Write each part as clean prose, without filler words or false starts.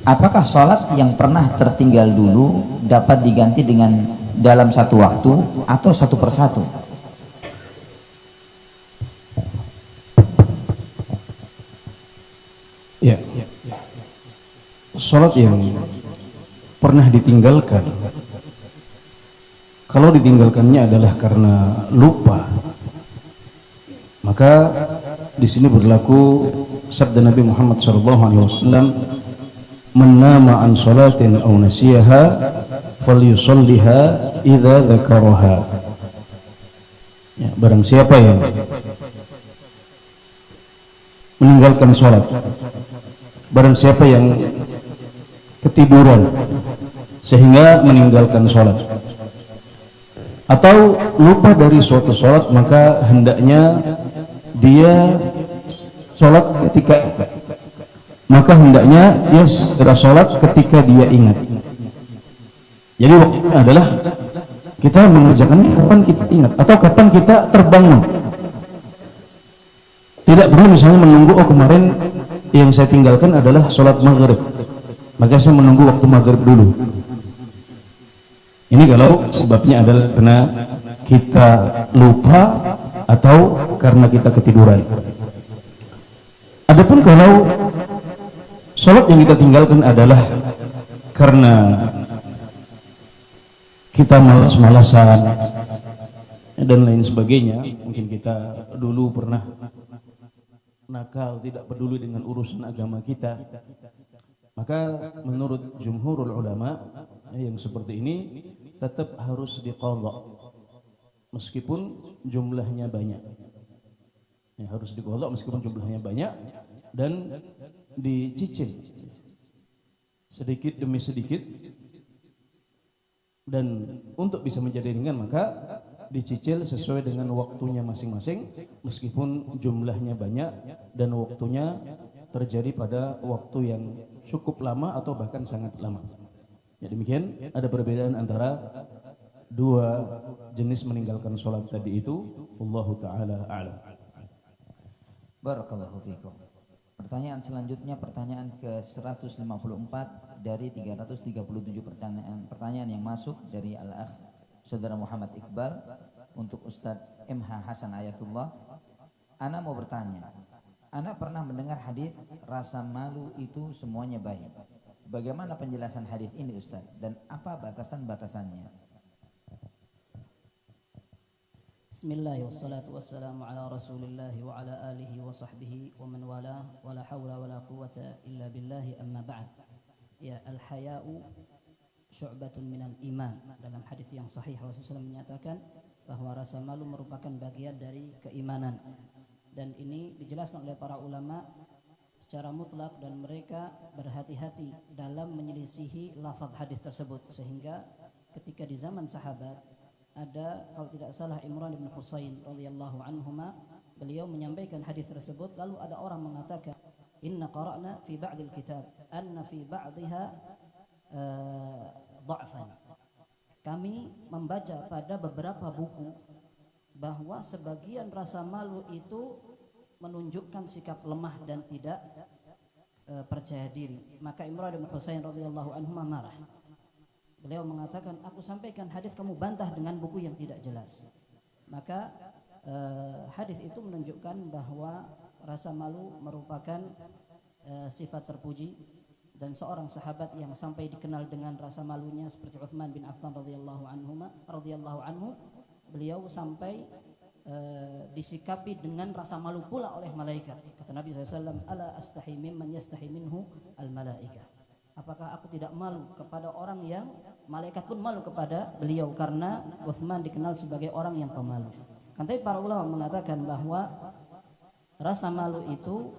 Apakah sholat yang pernah tertinggal dulu dapat diganti dengan dalam satu waktu atau satu persatu? Ya, sholat yang pernah ditinggalkan, kalau ditinggalkannya adalah karena lupa, maka di sini berlaku sabda Nabi Muhammad SAW, "Man nama an sholatin aw nasiyaha falyusalliha idza dzakaraha." Ya, barang siapa yang meninggalkan sholat, barang siapa yang ketiduran sehingga meninggalkan sholat atau lupa dari suatu sholat, maka hendaknya dia sholat ketika segera sholat ketika dia ingat. Jadi waktunya adalah kita mengerjakannya kapan kita ingat atau kapan kita terbangun. Tidak perlu misalnya menunggu, oh kemarin yang saya tinggalkan adalah sholat maghrib, maka saya menunggu waktu maghrib dulu. Ini kalau sebabnya adalah karena kita lupa atau karena kita ketiduran. Adapun kalau sholat yang kita tinggalkan adalah karena kita malas-malasan dan lain sebagainya, mungkin kita dulu pernah nakal, tidak peduli dengan urusan agama kita, maka menurut jumhurul ulama yang seperti ini tetap harus diqadha meskipun jumlahnya banyak. Ya, harus diqadha meskipun jumlahnya banyak dan dicicil sedikit demi sedikit, dan untuk bisa menjadi ringan maka dicicil sesuai dengan waktunya masing-masing meskipun jumlahnya banyak dan waktunya terjadi pada waktu yang cukup lama atau bahkan sangat lama. Ya, demikian ada perbedaan antara dua jenis meninggalkan sholat tadi itu. Wallahu ta'ala a'lam. Barakallahu fikum. Pertanyaan selanjutnya, pertanyaan ke-154 dari 337 pertanyaan yang masuk dari Al-Akh Saudara Muhammad Iqbal untuk Ustadz MH Hasan Ayatullah. Ana mau bertanya, Ana pernah mendengar hadis rasa malu itu semuanya baik. Bagaimana penjelasan hadis ini Ustadz dan apa batasan-batasannya? Bismillah wassalatu wassalamu ala rasulillah wa ala alihi wa sahbihi wa man wala wa la hawla wa la quwata illa billahi amma ba'd. Ya, al-haya'u syu'batun minal iman. Dalam hadis yang sahih Rasulullah SAW menyatakan bahwa rasa malu merupakan bagian dari keimanan, dan ini dijelaskan oleh para ulama secara mutlak dan mereka berhati-hati dalam menyelisihi lafaz hadis tersebut, sehingga ketika di zaman sahabat ada, kalau tidak salah, Imran bin Husain radhiyallahu anhuma, beliau menyampaikan hadis tersebut, lalu ada orang mengatakan, inna qara'na fi ba'dil kitab anna fi ba'dihha dha'fan. Kami membaca pada beberapa buku bahwa sebagian rasa malu itu menunjukkan sikap lemah dan tidak percaya diri. Maka Imran bin Husain radhiyallahu anhu marah. Beliau mengatakan, aku sampaikan hadis kamu bantah dengan buku yang tidak jelas. Maka hadis itu menunjukkan bahwa rasa malu merupakan sifat terpuji, dan seorang sahabat yang sampai dikenal dengan rasa malunya seperti Utsman bin Affan radhiyallahu anhu, beliau sampai disikapi dengan rasa malu pula oleh malaikat. Kata Nabi SAW, ala astahi mimman yastahi minhu al malaikah. Apakah aku tidak malu kepada orang yang malaikat pun malu kepada beliau, karena Utsman dikenal sebagai orang yang pemalu. Kan tapi para ulama mengatakan bahwa rasa malu itu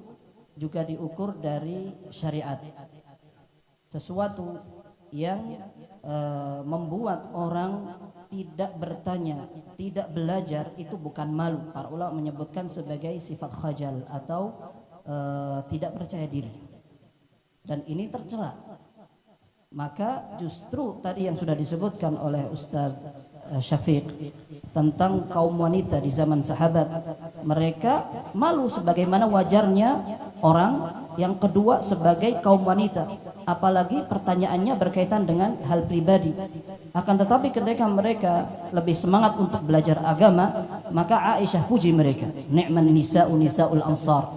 juga diukur dari syariat. Sesuatu yang membuat orang tidak bertanya, tidak belajar, itu bukan malu. Para ulama menyebutkan sebagai sifat khajal atau tidak percaya diri, dan ini tercela. Maka justru tadi yang sudah disebutkan oleh Ustaz Syafiq tentang kaum wanita di zaman sahabat, mereka malu sebagaimana wajarnya orang, yang kedua sebagai kaum wanita, apalagi pertanyaannya berkaitan dengan hal pribadi. Akan tetapi ketika mereka lebih semangat untuk belajar agama, maka Aisyah puji mereka, ni'man nisa'u nisa'ul ansar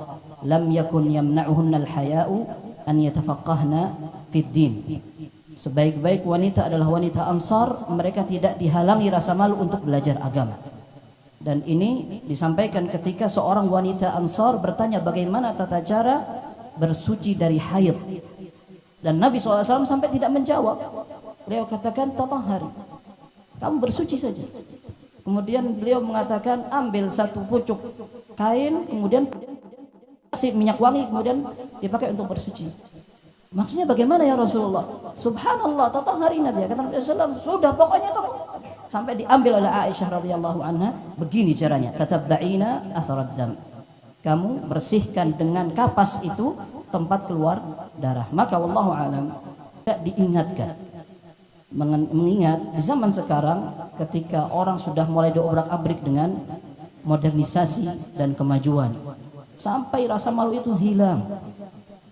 lam yakun yamna'uhunna al-haya'u an yatafaqqahna fid din. Sebaik-baik wanita adalah wanita Ansar, mereka tidak dihalangi rasa malu untuk belajar agama. Dan ini disampaikan ketika seorang wanita Ansar bertanya bagaimana tata cara bersuci dari haid. Dan Nabi SAW sampai tidak menjawab. Beliau katakan tatahari, kamu bersuci saja. Kemudian beliau mengatakan ambil satu pucuk kain, kemudian kasih minyak wangi, kemudian dipakai untuk bersuci. Maksudnya bagaimana ya Rasulullah? Subhanallah, tatahari Nabi. Kata Nabi SAW, sudah pokoknya itu. Sampai diambil oleh Aisyah radhiyallahu anha, begini caranya, tatabba'ina atharad dam. Kamu bersihkan dengan kapas itu tempat keluar darah. Maka wallahu alam tidak diingatkan. Mengingat di zaman sekarang ketika orang sudah mulai diobrak-abrik dengan modernisasi dan kemajuan, sampai rasa malu itu hilang.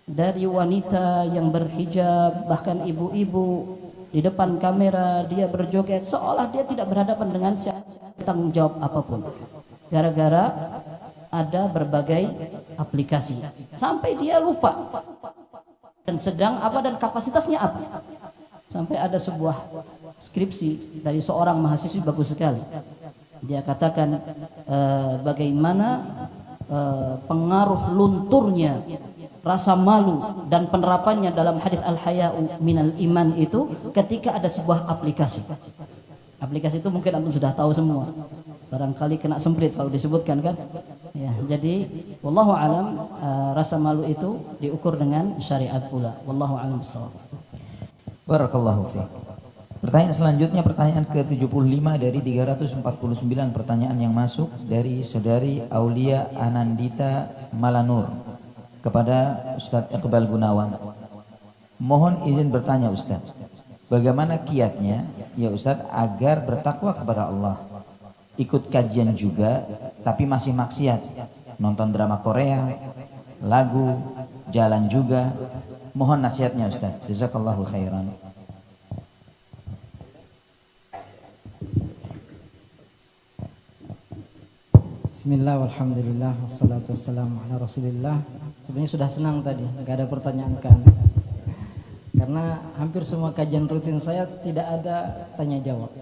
Dari wanita yang berhijab, bahkan ibu-ibu di depan kamera dia berjoget seolah dia tidak berhadapan dengan tanggung jawab apapun, gara-gara ada berbagai aplikasi, sampai dia lupa dan sedang apa dan kapasitasnya apa. Sampai ada sebuah skripsi dari seorang mahasiswi bagus sekali, dia katakan bagaimana pengaruh lunturnya rasa malu dan penerapannya dalam hadis al-haya'u minal iman itu ketika ada sebuah aplikasi. Aplikasi itu mungkin antum sudah tahu semua. Barangkali kena semprit kalau disebutkan kan. Ya, jadi wallahu alam rasa malu itu diukur dengan syariat pula. Wallahu alam bissawab. Barakallahu fiik. Pertanyaan selanjutnya, pertanyaan ke-75 dari 349 pertanyaan yang masuk dari saudari Aulia Anandita Malanur kepada Ustadz Iqbal Gunawan. Mohon izin bertanya Ustadz, bagaimana kiatnya ya Ustadz agar bertakwa kepada Allah, ikut kajian juga tapi masih maksiat, nonton drama Korea, lagu, jalan juga. Mohon nasihatnya Ustadz. Jazakallahu khairan. Bismillah, walhamdulillah, wassalatu wassalamu ala rasulillah. Sebenarnya sudah senang tadi, nggak ada pertanyaan kan. Karena hampir semua kajian rutin saya tidak ada tanya jawab.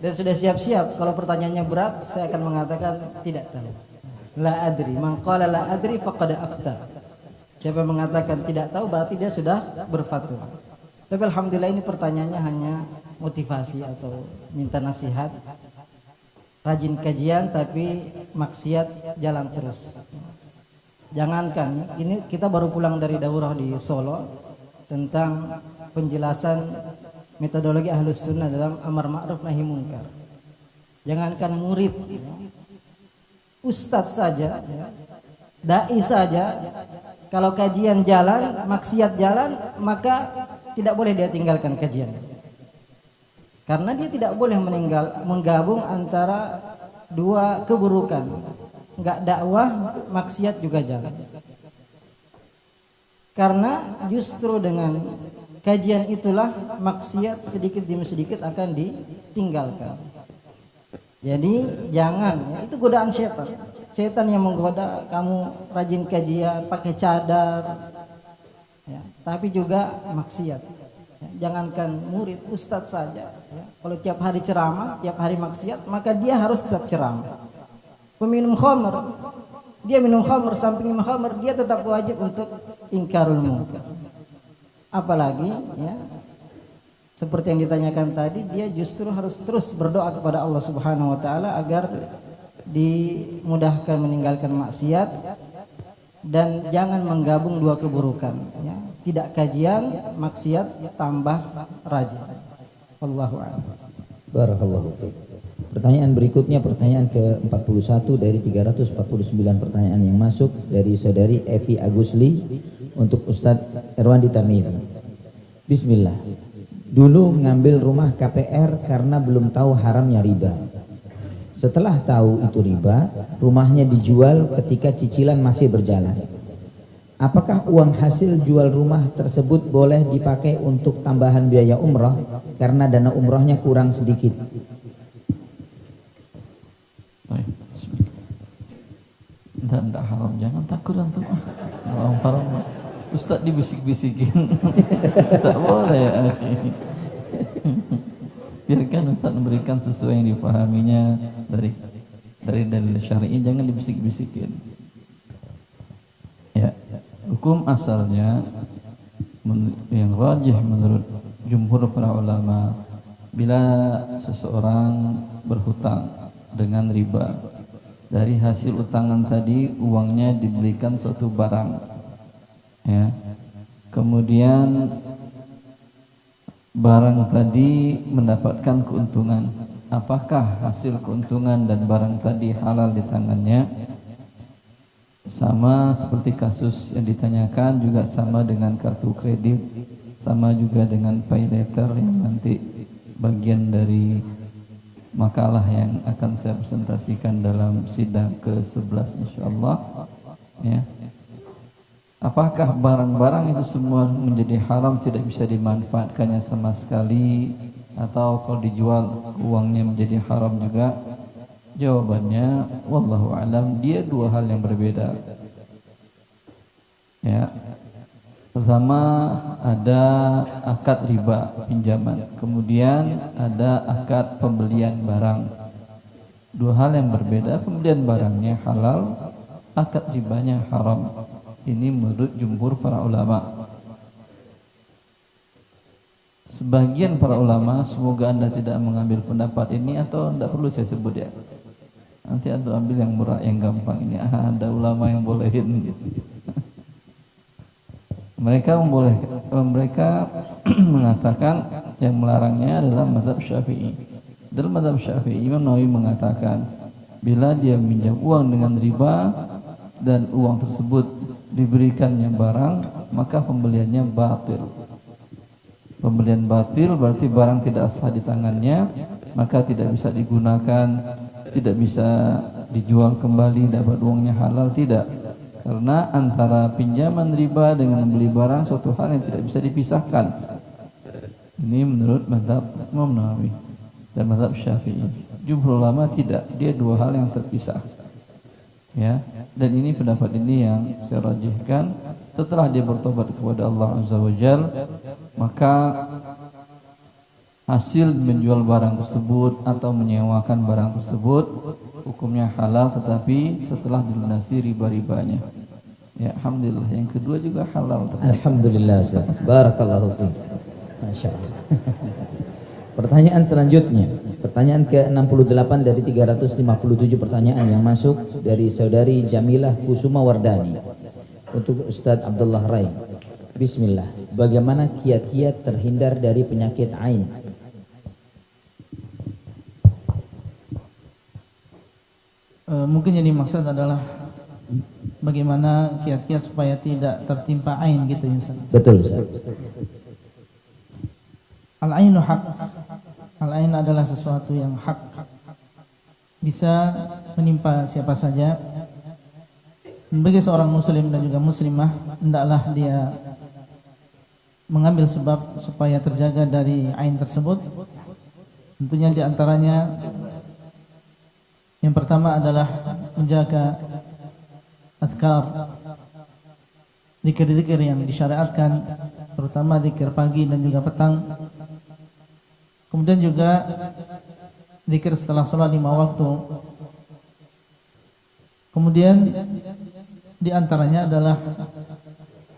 Dan sudah siap-siap kalau pertanyaannya berat, saya akan mengatakan tidak tahu. La adri, man qala la adri faqad afta. Siapa yang mengatakan tidak tahu berarti dia sudah berfatwa. Tapi alhamdulillah ini pertanyaannya hanya motivasi atau minta nasihat. Rajin kajian tapi maksiat jalan terus. Jangankan, ini kita baru pulang dari daurah di Solo tentang penjelasan metodologi Ahlus Sunnah dalam amar ma'ruf nahi munkar. Jangankan murid, ustadz saja, dai saja, kalau kajian jalan, maksiat jalan, maka tidak boleh dia tinggalkan kajian. Karena dia tidak boleh menggabung antara dua keburukan. Enggak dakwah, maksiat juga jalan. Karena justru dengan kajian itulah maksiat sedikit demi sedikit akan ditinggalkan. Jadi jangan, ya, itu godaan setan. Setan yang menggoda kamu rajin kajian, pakai cadar, ya, tapi juga maksiat. Jangankan murid, ustadz saja ya. Kalau tiap hari ceramah, tiap hari maksiat, maka dia harus tetap ceramah. Peminum khamr, dia minum khamr, samping minum khamr, dia tetap wajib untuk ingkarul munkar. Apalagi ya, seperti yang ditanyakan tadi, dia justru harus terus berdoa kepada Allah Subhanahu wa taala agar dimudahkan meninggalkan maksiat dan jangan menggabung dua keburukan ya. Tidak kajian, maksiat, tambah rajin. Wallahu a'lam. Barakallahu fiik. Pertanyaan berikutnya, pertanyaan ke-41 dari 349 pertanyaan yang masuk dari saudari Evi Agusli untuk Ustadz Erwandi Tarmizi. Bismillah. Dulu mengambil rumah KPR karena belum tahu haramnya riba. Setelah tahu itu riba, rumahnya dijual ketika cicilan masih berjalan. Apakah uang hasil jual rumah tersebut boleh dipakai untuk tambahan biaya umroh karena dana umrohnya kurang sedikit? Tidak haram, jangan takut antum. Haram haram. Ustaz dibisik-bisikin. Tak boleh ya. Biarkan Ustaz memberikan sesuai yang dipahaminya dari dalil syar'i, jangan dibisik-bisikin. Ya, hukum asalnya yang rajih menurut jumhur para ulama, bila seseorang berhutang dengan riba, dari hasil utangan tadi uangnya dibelikan suatu barang, ya, kemudian barang tadi mendapatkan keuntungan. Apakah hasil keuntungan dan barang tadi halal di tangannya? Sama seperti kasus yang ditanyakan, juga sama dengan kartu kredit, sama juga dengan pay letter yang nanti bagian dari makalah yang akan saya presentasikan dalam sidang ke-11 insyaallah, ya. Apakah barang-barang itu semua menjadi haram, tidak bisa dimanfaatkannya sama sekali, atau kalau dijual uangnya menjadi haram juga? Jawabannya wallahu alam, dia dua hal yang berbeda. Ya. Pertama, ada akad riba pinjaman, kemudian ada akad pembelian barang. Dua hal yang berbeda, pembelian barangnya halal, akad ribanya haram. Ini menurut jumhur para ulama. Sebagian para ulama, semoga Anda tidak mengambil pendapat ini, atau tidak perlu saya sebut ya. Nanti Anda ambil yang murah, yang gampang ini. Ada ulama yang bolehin gitu. Mereka mengatakan yang melarangnya adalah mazhab Syafi'i. Dalam mazhab Syafi'i, Imam Nawawi mengatakan bila dia minjam uang dengan riba dan uang tersebut diberikannya barang, maka pembeliannya batil. Pembelian batil berarti barang tidak sah di tangannya, maka tidak bisa digunakan, tidak bisa dijual kembali, dapat uangnya halal, tidak. Karena antara pinjaman riba dengan membeli barang suatu hal yang tidak bisa dipisahkan. Ini menurut mazhab Imam Nawawi dan mazhab Syafi'i. Jumhur ulama tidak, dia dua hal yang terpisah. Ya, dan ini pendapat ini yang saya rajihkan. Setelah dia bertobat kepada Allah Azza wa Jal, maka hasil menjual barang tersebut atau menyewakan barang tersebut hukumnya halal, tetapi setelah dilunasi riba-ribanya. Ya, alhamdulillah. Yang kedua juga halal. Alhamdulillah, Ustaz. Barakallahu fiik. Masyaallah. Pertanyaan selanjutnya, pertanyaan ke-68 dari 357 pertanyaan yang masuk dari saudari Jamilah Kusuma Wardani untuk Ustadz Abdullah Rai. Bismillah. Bagaimana kiat-kiat terhindar dari penyakit ain? Mungkin yang dimaksud adalah bagaimana kiat-kiat supaya tidak tertimpa ain gitu ya Ustaz. Betul Ustaz. Al-ainu hak. Al-ain adalah sesuatu yang hak, bisa menimpa siapa saja. Bagi seorang muslim dan juga muslimah, hendaklah dia mengambil sebab supaya terjaga dari ain tersebut. Tentunya diantaranya yang pertama adalah menjaga azkar, zikir-zikir yang disyariatkan, terutama zikir pagi dan juga petang. Kemudian juga zikir setelah sholat 5 waktu. Kemudian diantaranya adalah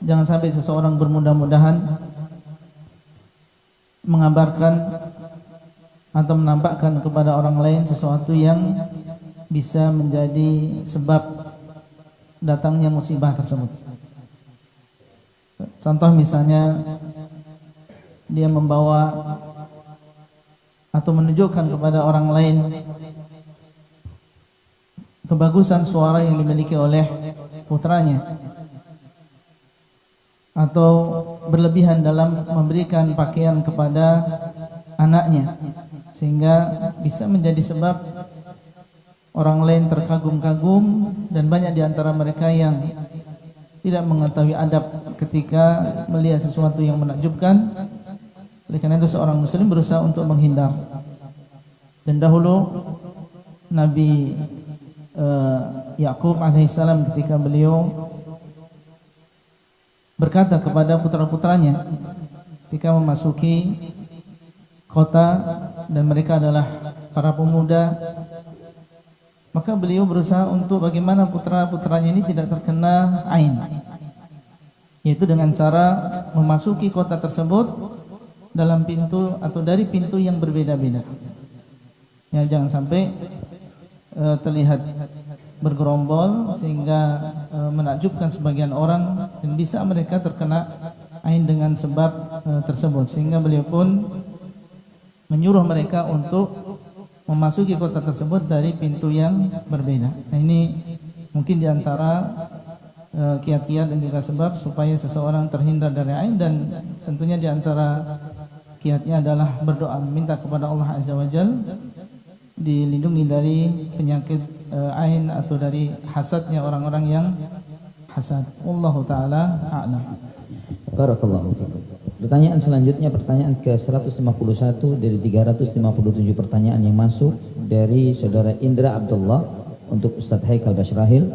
jangan sampai seseorang bermudah-mudahan mengabarkan atau menampakkan kepada orang lain sesuatu yang bisa menjadi sebab datangnya musibah tersebut. Contoh misalnya dia membawa atau menunjukkan kepada orang lain kebagusan suara yang dimiliki oleh putranya, atau berlebihan dalam memberikan pakaian kepada anaknya, sehingga bisa menjadi sebab orang lain terkagum-kagum, dan banyak di antara mereka yang tidak mengetahui adab ketika melihat sesuatu yang menakjubkan. Oleh karena itu seorang muslim berusaha untuk menghindar. Dan dahulu Nabi Yakub alaihissalam ketika beliau berkata kepada putra-putranya ketika memasuki kota dan mereka adalah para pemuda, maka beliau berusaha untuk bagaimana putra-putranya ini tidak terkena ain, yaitu dengan cara memasuki kota tersebut dalam pintu atau dari pintu yang berbeda-beda. Ya, jangan sampai terlihat bergerombol sehingga menakjubkan sebagian orang dan bisa mereka terkena ain dengan sebab tersebut, sehingga beliau pun menyuruh mereka untuk memasuki kota tersebut dari pintu yang berbeda. Nah, ini mungkin diantara kiat-kiat dan juga sebab supaya seseorang terhindar dari ain, dan tentunya diantara kiatnya adalah berdoa, meminta kepada Allah Azza wa Jalla dilindungi dari penyakit ain atau dari hasadnya orang-orang yang hasad. Wallahu taala a'lam. Barakallahu fikum. Pertanyaan selanjutnya, pertanyaan ke-151 dari 357 pertanyaan yang masuk dari saudara Indra Abdullah untuk Ustadz Haikal Basyrahil.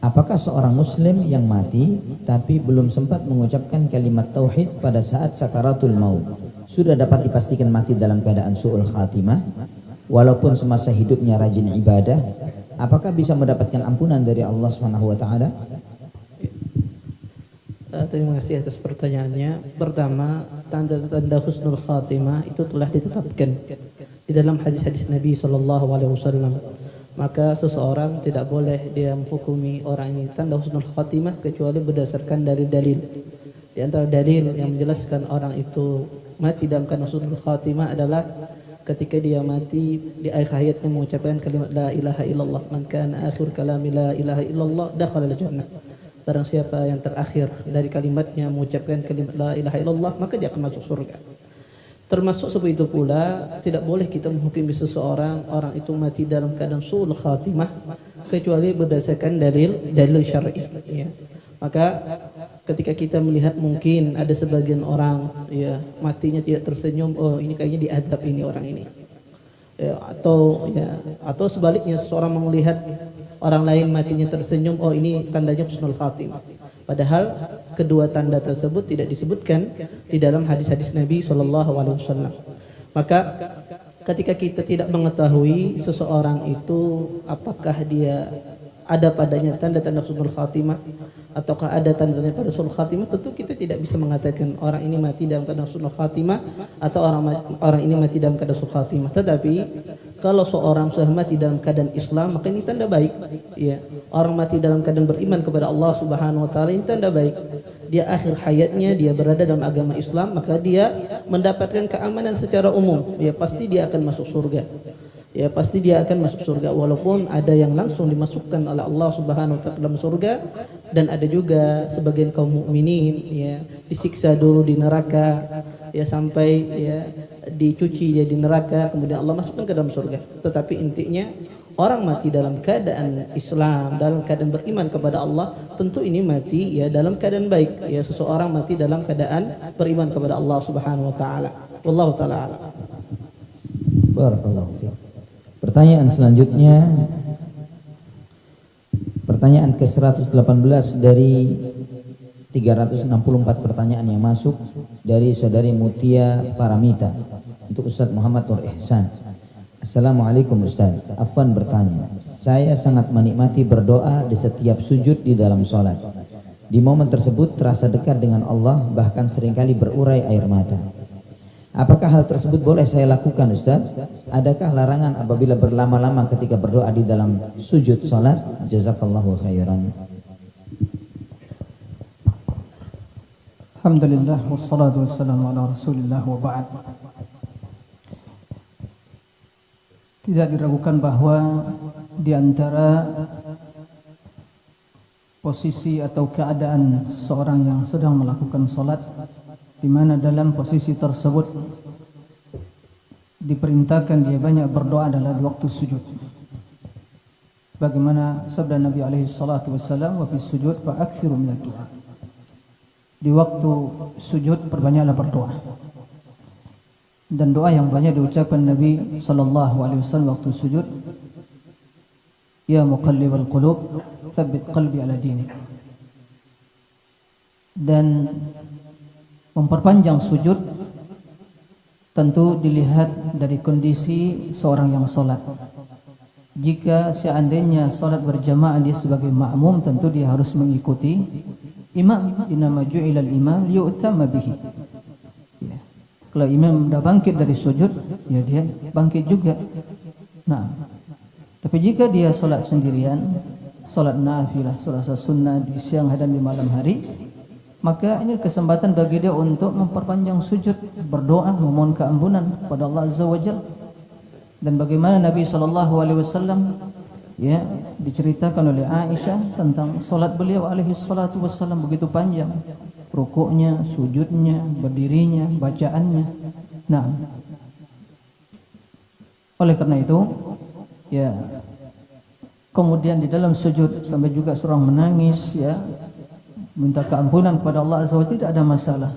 Apakah seorang muslim yang mati tapi belum sempat mengucapkan kalimat tauhid pada saat sakaratul maut sudah dapat dipastikan mati dalam keadaan su'ul khatimah walaupun semasa hidupnya rajin ibadah? Apakah bisa mendapatkan ampunan dari Allah Subhanahu wa taala? Terima kasih atas pertanyaannya. Pertama, tanda-tanda husnul khatimah itu telah ditetapkan di dalam hadis-hadis Nabi SAW. Maka seseorang tidak boleh dia menghukumi orang ini tanda husnul khatimah kecuali berdasarkan dari dalil. Di antara dalil yang menjelaskan orang itu mati dalam keadaan husnul khatimah adalah ketika dia mati di akhir hayatnya mengucapkan kalimat la ilaha illallah. Man kana akhir kalami la ilaha illallah dakhala al-jannah. Barang siapa yang terakhir dari kalimatnya mengucapkan kalimat la ilaha illallah, maka dia akan masuk surga. Termasuk seperti itu pula, tidak boleh kita menghukumi seseorang orang itu mati dalam keadaan su'ul khatimah kecuali berdasarkan dalil syar'i, ya. Maka ketika kita melihat mungkin ada sebagian orang ya matinya tidak tersenyum, oh ini kayaknya diadab ini orang ini. Ya, atau sebaliknya seseorang melihat orang lain matinya tersenyum, oh ini tandanya husnul khatimah. Padahal kedua tanda tersebut tidak disebutkan di dalam hadis-hadis Nabi SAW. Maka ketika kita tidak mengetahui seseorang itu apakah dia ada padanya tanda-tanda husnul khatimah ataukah ada tanda-tanda pada husnul khatimah, tentu kita tidak bisa mengatakan orang ini mati dalam keadaan husnul khatimah atau orang ini mati dalam keadaan husnul khatimah. Tetapi kalau seorang sudah mati dalam keadaan Islam, maka ini tanda baik, ya. Orang mati dalam keadaan beriman kepada Allah Subhanahu wa taala, ini tanda baik. Dia akhir hayatnya dia berada dalam agama Islam, maka dia mendapatkan keamanan secara umum, ya pasti dia akan masuk surga. Ya pasti dia akan masuk surga, walaupun ada yang langsung dimasukkan oleh Allah Subhanahu wa taala dalam surga, dan ada juga sebagian kaum mukminin ya disiksa dulu di neraka ya sampai ya dicuci ya di neraka, kemudian Allah masukkan ke dalam surga. Tetapi intinya orang mati dalam keadaan Islam, dalam keadaan beriman kepada Allah, tentu ini mati ya dalam keadaan baik. Ya seseorang mati dalam keadaan beriman kepada Allah Subhanahu wa taala. Wallahu taala a'lam. Barakallahu fiik. Pertanyaan selanjutnya, pertanyaan ke-118 dari 364 pertanyaan yang masuk dari saudari Mutia Paramita untuk Ustadz Muhammad Nur Ihsan. Assalamualaikum Ustadz, Afwan bertanya, saya sangat menikmati berdoa di setiap sujud di dalam sholat. Di momen tersebut terasa dekat dengan Allah, bahkan seringkali berurai air mata. Apakah hal tersebut boleh saya lakukan Ustaz? Adakah larangan apabila berlama-lama ketika berdoa di dalam sujud salat? Jazakallahu khairan. Alhamdulillah wassalatu wassalamu ala Rasulillah wa ba'd. Tidak diragukan bahwa di antara posisi atau keadaan seorang yang sedang melakukan salat, di mana dalam posisi tersebut diperintahkan dia banyak berdoa adalah di waktu sujud. Bagaimana sabda Nabi alaihi salatu wassalam, wa fi sujud fa akthiru minad du'a. Di waktu sujud perbanyaklah berdoa. Dan doa yang banyak diucapkan Nabi sallallahu alaihi wasallam waktu sujud, ya muqallibal qulub, tsabbit qalbi ala dinik. Dan memperpanjang sujud tentu dilihat dari kondisi seorang yang sholat. Jika seandainya sholat berjamaah dia sebagai makmum, tentu dia harus mengikuti imam. Innama ju'ilal imam liyu'tamma bihi. Ya. Kalau imam sudah bangkit dari sujud, ya dia bangkit juga. Nah, tapi jika dia sholat sendirian, sholat nafilah, sholat sunnah di siang hari dan di malam hari, maka ini kesempatan bagi dia untuk memperpanjang sujud, berdoa, memohon keampunan kepada Allah Azza wa Jalla. Dan bagaimana Nabi SAW ya diceritakan oleh Aisyah tentang salat beliau alaihi salatu wassalam begitu panjang, rukuknya, sujudnya, berdirinya, bacaannya. Nah, oleh karena itu ya kemudian di dalam sujud sampai juga seorang menangis, ya minta keampunan kepada Allah Azza wa Jalla, tidak ada masalah.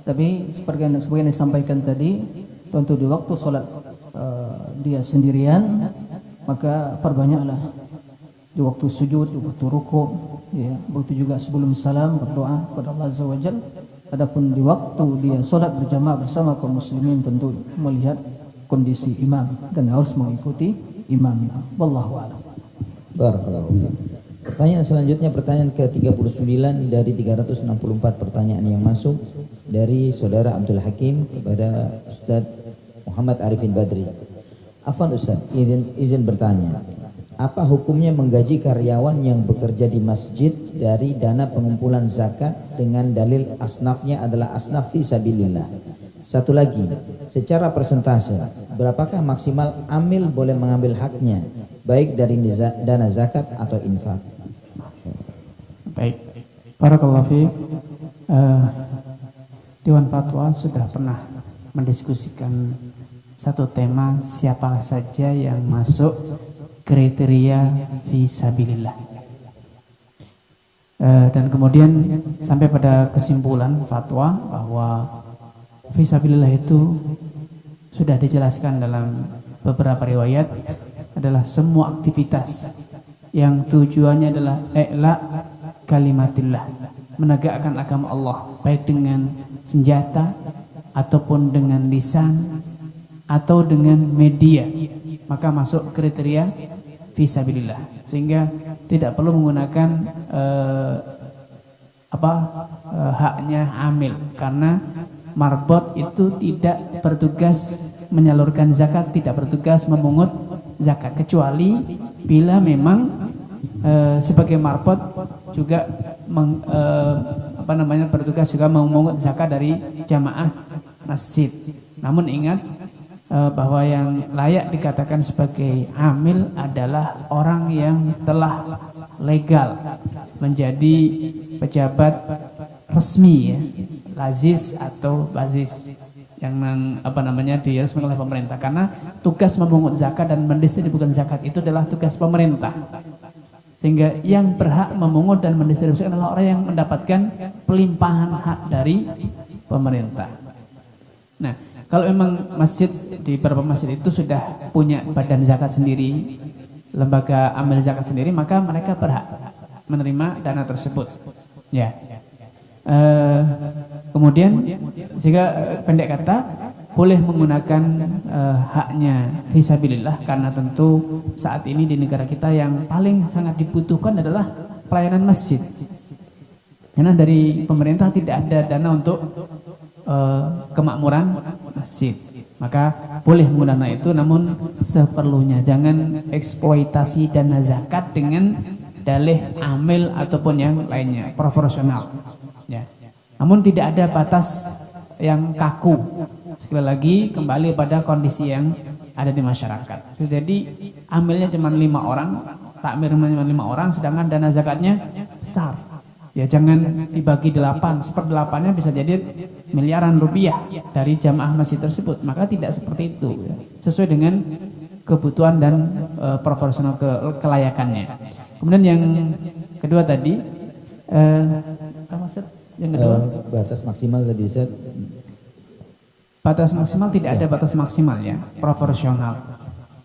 Tapi seperti yang disampaikan tadi, tentu di waktu salat dia sendirian, maka perbanyaklah di waktu sujud, di waktu rukuk, ya, begitu juga sebelum salam berdoa kepada Allah Azza wa Jalla. Adapun di waktu dia salat berjamaah bersama kaum muslimin, tentu melihat kondisi imam dan harus mengikuti imam. Wallahu a'lam. Barakallahu fiik. Pertanyaan selanjutnya, pertanyaan ke-39 dari 364 pertanyaan yang masuk dari saudara Abdul Hakim kepada Ustadz Muhammad Arifin Badri. Afwan Ustaz, izin bertanya, apa hukumnya menggaji karyawan yang bekerja di masjid dari dana pengumpulan zakat dengan dalil asnafnya adalah asnaf fi sabilillah? Satu lagi, secara persentase, berapakah maksimal amil boleh mengambil haknya, baik dari dana zakat atau infak? Baik, barakallahu fiik. Dewan Fatwa sudah pernah mendiskusikan satu tema, siapa saja yang masuk kriteria fisabilillah. Dan kemudian sampai pada kesimpulan fatwa bahwa fisabilillah itu sudah dijelaskan dalam beberapa riwayat adalah semua aktivitas yang tujuannya adalah i'la kalimatillah, menegakkan agama Allah, baik dengan senjata ataupun dengan lisan atau dengan media, maka masuk kriteria fisabilillah, sehingga tidak perlu menggunakan haknya amil, karena marbot itu tidak bertugas menyalurkan zakat, tidak bertugas memungut zakat, kecuali bila memang sebagai marbot juga bertugas juga memungut zakat dari jamaah masjid. Namun ingat bahwa yang layak dikatakan sebagai amil adalah orang yang telah legal menjadi pejabat resmi, ya, lazis atau bazis, yang diresmikan oleh pemerintah. Karena tugas memungut zakat dan mendistribusikan zakat itu adalah tugas pemerintah, sehingga yang berhak memungut dan mendistribusikan adalah orang yang mendapatkan pelimpahan hak dari pemerintah. Nah, kalau memang masjid, di beberapa masjid itu sudah punya badan zakat sendiri, lembaga amil zakat sendiri, maka mereka berhak menerima dana tersebut. Ya. Kemudian jika pendek kata boleh menggunakan haknya fisabilillah, karena tentu saat ini di negara kita yang paling sangat dibutuhkan adalah pelayanan masjid. Karena dari pemerintah tidak ada dana untuk kemakmuran masjid, maka boleh menggunakan itu, namun seperlunya. Jangan eksploitasi dana zakat dengan dalih amil ataupun yang lainnya, proporsional, ya. Namun tidak ada batas yang kaku. Sekali lagi kembali pada kondisi yang ada di masyarakat. Jadi amilnya cuma 5 orang, takmir cuma 5 orang, sedangkan dana zakatnya besar. Ya jangan dibagi 8, seperdelapannya bisa jadi miliaran rupiah dari jamaah masjid tersebut. Maka tidak seperti itu, ya. Sesuai dengan kebutuhan dan proporsional kelayakannya. Kemudian yang kedua tadi, apa maksud? Yang kedua? Batas maksimal tadi Ustaz. Batas maksimal tidak ada batas maksimal ya, proporsional.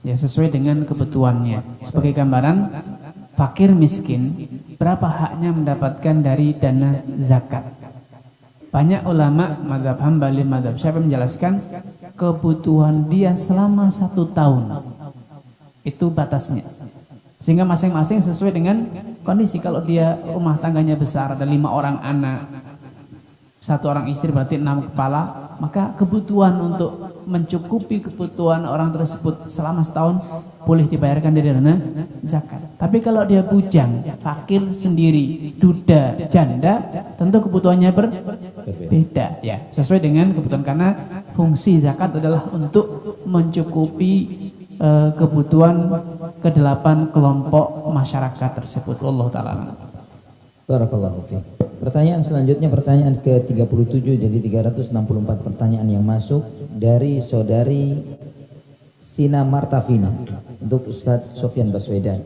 Ya sesuai dengan kebutuhannya. Sebagai gambaran, fakir miskin berapa haknya mendapatkan dari dana zakat. Banyak ulama mazhab Hambali, mazhab Syafi'i menjelaskan kebutuhan dia selama 1 tahun. Itu batasnya. Sehingga masing-masing sesuai dengan kondisi. Kalau dia rumah tangganya besar, ada 5 orang anak, 1 orang istri berarti 6 kepala, maka kebutuhan untuk mencukupi kebutuhan orang tersebut selama setahun boleh dibayarkan dari dana zakat. Tapi kalau dia bujang, fakir sendiri, duda, janda, tentu kebutuhannya berbeda ya, sesuai dengan kebutuhan, karena fungsi zakat adalah untuk mencukupi kebutuhan ke-8 kelompok masyarakat tersebut. Wallahu ta'ala. Barakallahu fiik. Pertanyaan selanjutnya, pertanyaan ke-37 dari 364 pertanyaan yang masuk dari saudari Sina Martavina untuk Ustadz Sofyan Baswedan.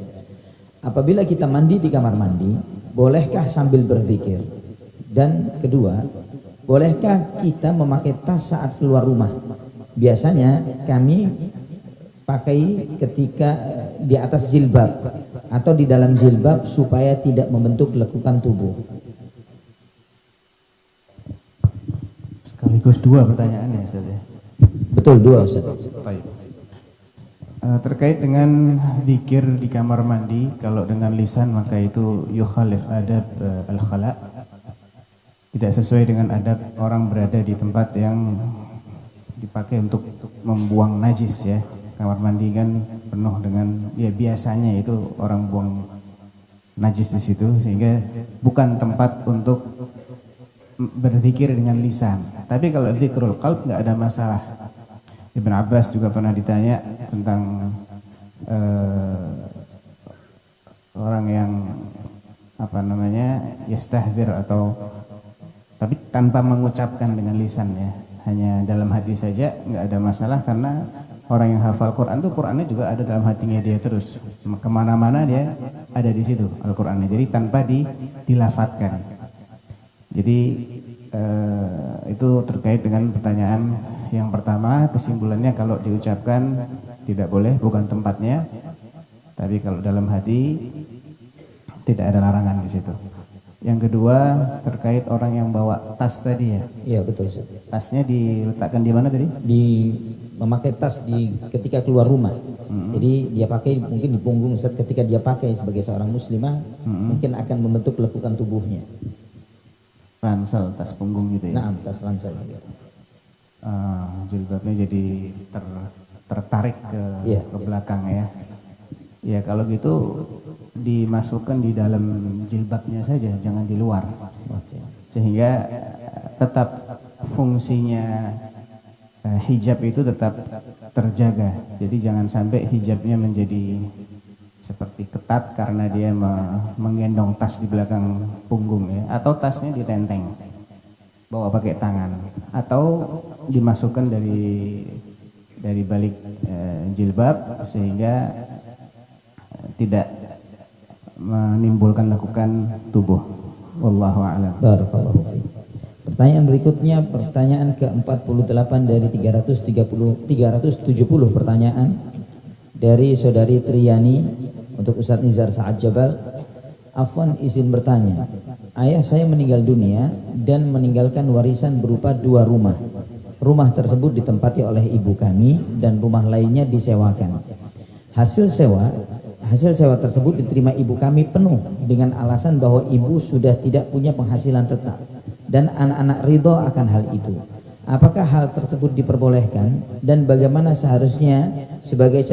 Apabila kita mandi di kamar mandi, bolehkah sambil berzikir? Dan kedua, bolehkah kita memakai tas saat keluar rumah? Biasanya kami pakai ketika di atas jilbab atau di dalam jilbab supaya tidak membentuk lekukan tubuh. Sekaligus 2 pertanyaannya Ustaz ya. Betul, 2 Ustaz. Terkait dengan zikir di kamar mandi, kalau dengan lisan maka itu yukhalif adab al-khala, tidak sesuai dengan adab orang berada di tempat yang dipakai untuk membuang najis ya. Kamar mandi kan penuh dengan, ya biasanya itu orang buang najis di situ, sehingga bukan tempat untuk berzikir dengan lisan. Tapi kalau zikrul qalb nggak ada masalah. Ibn Abbas juga pernah ditanya tentang orang yang apa namanya yastahzir, atau tapi tanpa mengucapkan dengan lisan ya, hanya dalam hati saja, nggak ada masalah, karena orang yang hafal Quran tuh Qurannya juga ada dalam hatinya dia terus, kemana-mana dia ada di situ Al-Qurannya, jadi tanpa dilafatkan. Jadi itu terkait dengan pertanyaan yang pertama. Kesimpulannya kalau diucapkan tidak boleh, bukan tempatnya. Tapi kalau dalam hati tidak ada larangan di situ. Yang kedua terkait orang yang bawa tas tadi ya. Iya betul. Tasnya diletakkan di mana tadi? Memakai tas ketika keluar rumah. Jadi dia pakai mungkin di punggung saat ketika dia pakai sebagai seorang muslimah, mungkin akan membentuk lekukan tubuhnya. Ransel, tas punggung gitu ya? Nah, tas ransel. Jilbabnya jadi tertarik ke belakang ya. Ya kalau gitu dimasukkan di dalam jilbabnya saja, jangan di luar. Sehingga tetap fungsinya hijab itu tetap terjaga. Jadi jangan sampai hijabnya menjadi seperti ketat karena dia menggendong tas di belakang punggung ya, atau tasnya ditenteng bawa pakai tangan, atau dimasukkan dari balik jilbab sehingga tidak menimbulkan lekukan tubuh. Wallahu a'lam. Barakallahu fiik. Pertanyaan berikutnya, pertanyaan ke-48 dari 370 pertanyaan dari saudari Triyani untuk Ustadz Nizar Sa'ad Jabal. Afwan, izin bertanya, ayah saya meninggal dunia dan meninggalkan warisan berupa 2 rumah. Rumah tersebut ditempati oleh ibu kami dan rumah lainnya disewakan. Hasil sewa tersebut diterima ibu kami penuh dengan alasan bahwa ibu sudah tidak punya penghasilan tetap dan anak-anak ridho akan hal itu. Apakah hal tersebut diperbolehkan dan bagaimana seharusnya? Sebagai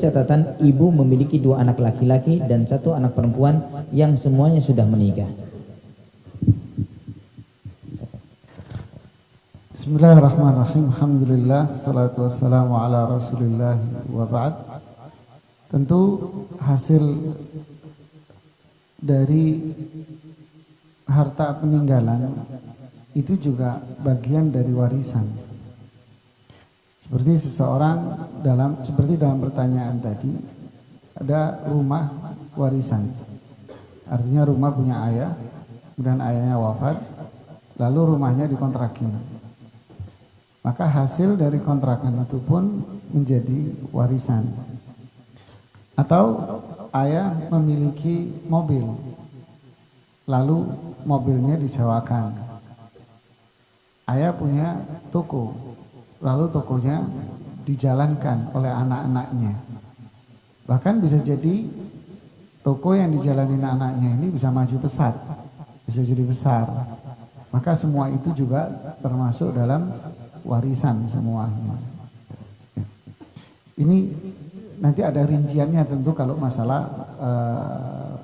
catatan, ibu memiliki 2 anak laki-laki dan 1 anak perempuan yang semuanya sudah menikah. Bismillahirrahmanirrahim. Alhamdulillah, salatu wassalamu ala rasulillah wa ba'd. Tentu hasil dari harta peninggalan itu juga bagian dari warisan. Seperti dalam pertanyaan tadi, ada rumah warisan. Artinya rumah punya ayah, kemudian ayahnya wafat, lalu rumahnya dikontrakin. Maka hasil dari kontrakan itu pun menjadi warisan. Atau ayah memiliki mobil, lalu mobilnya disewakan. Ayah punya toko, lalu tokonya dijalankan oleh anak-anaknya. Bahkan bisa jadi toko yang dijalani anaknya ini bisa maju pesat, bisa jadi besar. Maka semua itu juga termasuk dalam warisan semuanya. Ini nanti ada rinciannya tentu kalau masalah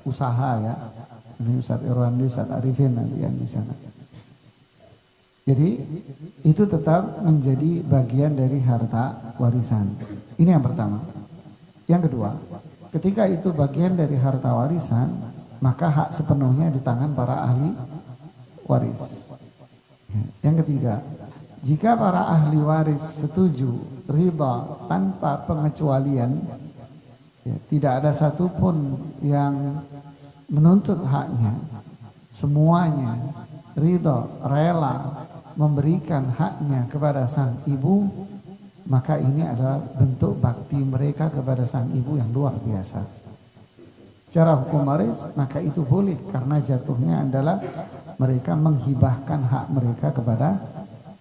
usaha ya. Ini Ustaz Irwandi, Ustaz Arifin nanti yang di sana. Jadi itu tetap menjadi bagian dari harta warisan. Ini yang pertama. Yang kedua, ketika itu bagian dari harta warisan, maka hak sepenuhnya di tangan para ahli waris. Yang ketiga, jika para ahli waris setuju, ridha tanpa pengecualian, ya, tidak ada satupun yang menuntut haknya, semuanya ridha, rela memberikan haknya kepada sang ibu, maka ini adalah bentuk bakti mereka kepada sang ibu yang luar biasa. Secara hukum waris, maka itu boleh karena jatuhnya adalah mereka menghibahkan hak mereka kepada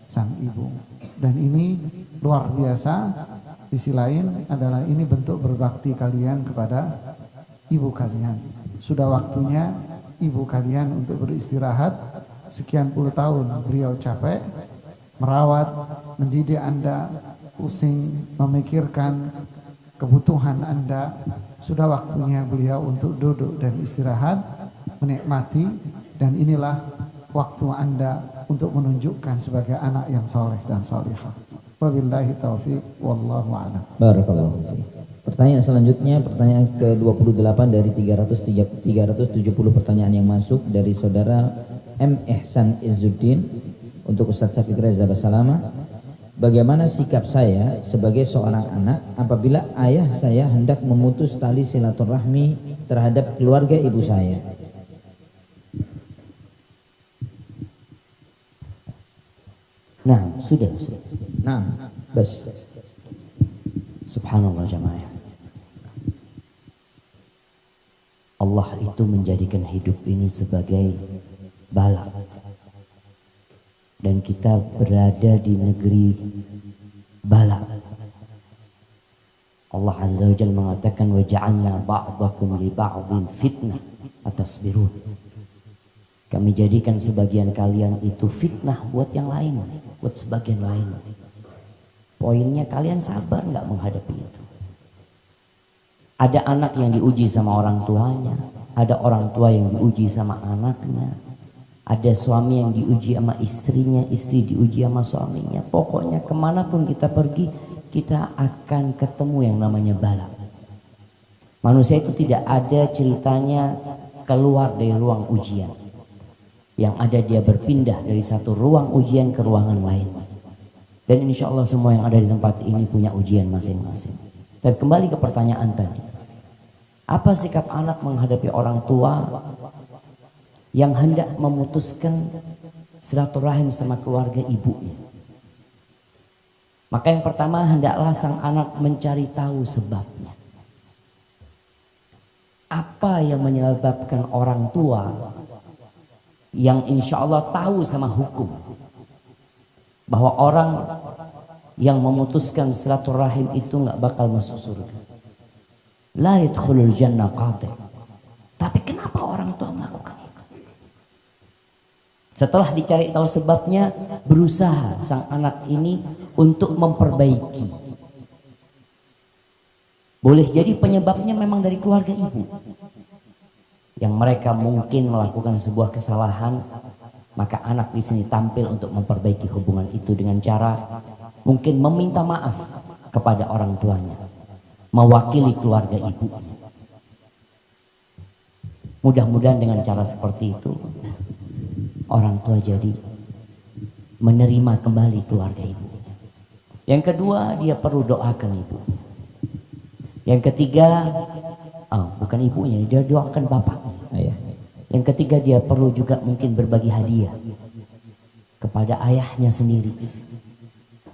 sang ibu. Dan ini luar biasa. Di sisi lain adalah ini bentuk berbakti kalian kepada ibu kalian. Sudah waktunya ibu kalian untuk beristirahat. Sekian puluh tahun beliau capek merawat, mendidik Anda, pusing memikirkan kebutuhan Anda. Sudah waktunya beliau untuk duduk dan istirahat, menikmati, dan inilah waktu Anda untuk menunjukkan sebagai anak yang soleh dan solihah. Wabillahi taufiq, wallahu a'lam. Barakallahu fiik. Pertanyaan selanjutnya, pertanyaan ke-28 dari 370 pertanyaan yang masuk dari saudara M. Ihsan Izzuddin untuk Ustadz Syafiq Reza Basalama. Bagaimana sikap saya sebagai seorang anak apabila ayah saya hendak memutus tali silaturahmi terhadap keluarga ibu saya? Nah, sudah. Nah, bas. Subhanallah jamaah. Allah itu menjadikan hidup ini sebagai bala. Dan kita berada di negeri bala. Allah Azza wa Jalla mengatakan wa ja'alna ba'dakum li ba'din fitnah atasbirun. Kami jadikan sebagian kalian itu fitnah buat yang lain, buat sebagian lain. Poinnya kalian sabar nggak menghadapi itu. Ada anak yang diuji sama orang tuanya, ada orang tua yang diuji sama anaknya, ada suami yang diuji sama istrinya, istri diuji sama suaminya. Pokoknya kemanapun kita pergi, kita akan ketemu yang namanya bala. Manusia itu tidak ada ceritanya keluar dari ruang ujian. Yang ada dia berpindah dari satu ruang ujian ke ruangan lain. Dan insya Allah semua yang ada di tempat ini punya ujian masing-masing. Dan kembali ke pertanyaan tadi, apa sikap anak menghadapi orang tua yang hendak memutuskan silaturahim sama keluarga ibunya? Maka yang pertama, hendaklah sang anak mencari tahu sebabnya. Apa yang menyebabkan orang tua yang insya Allah tahu sama hukum bahwa orang yang memutuskan silaturahim itu nggak bakal masuk surga. La yadkhulul jannah qati'. Tapi kenapa orang tua melakukan itu? Setelah dicari tahu sebabnya, berusaha sang anak ini untuk memperbaiki. Boleh jadi penyebabnya memang dari keluarga ibu, yang mereka mungkin melakukan sebuah kesalahan, maka anak di sini tampil untuk memperbaiki hubungan itu dengan cara mungkin meminta maaf kepada orang tuanya, mewakili keluarga ibunya. Mudah-mudahan dengan cara seperti itu orang tua jadi menerima kembali keluarga ibunya. Yang kedua, dia perlu doakan ibu. Yang ketiga, bukan ibunya, dia doakan bapaknya. Yang ketiga, dia perlu juga mungkin berbagi hadiah kepada ayahnya sendiri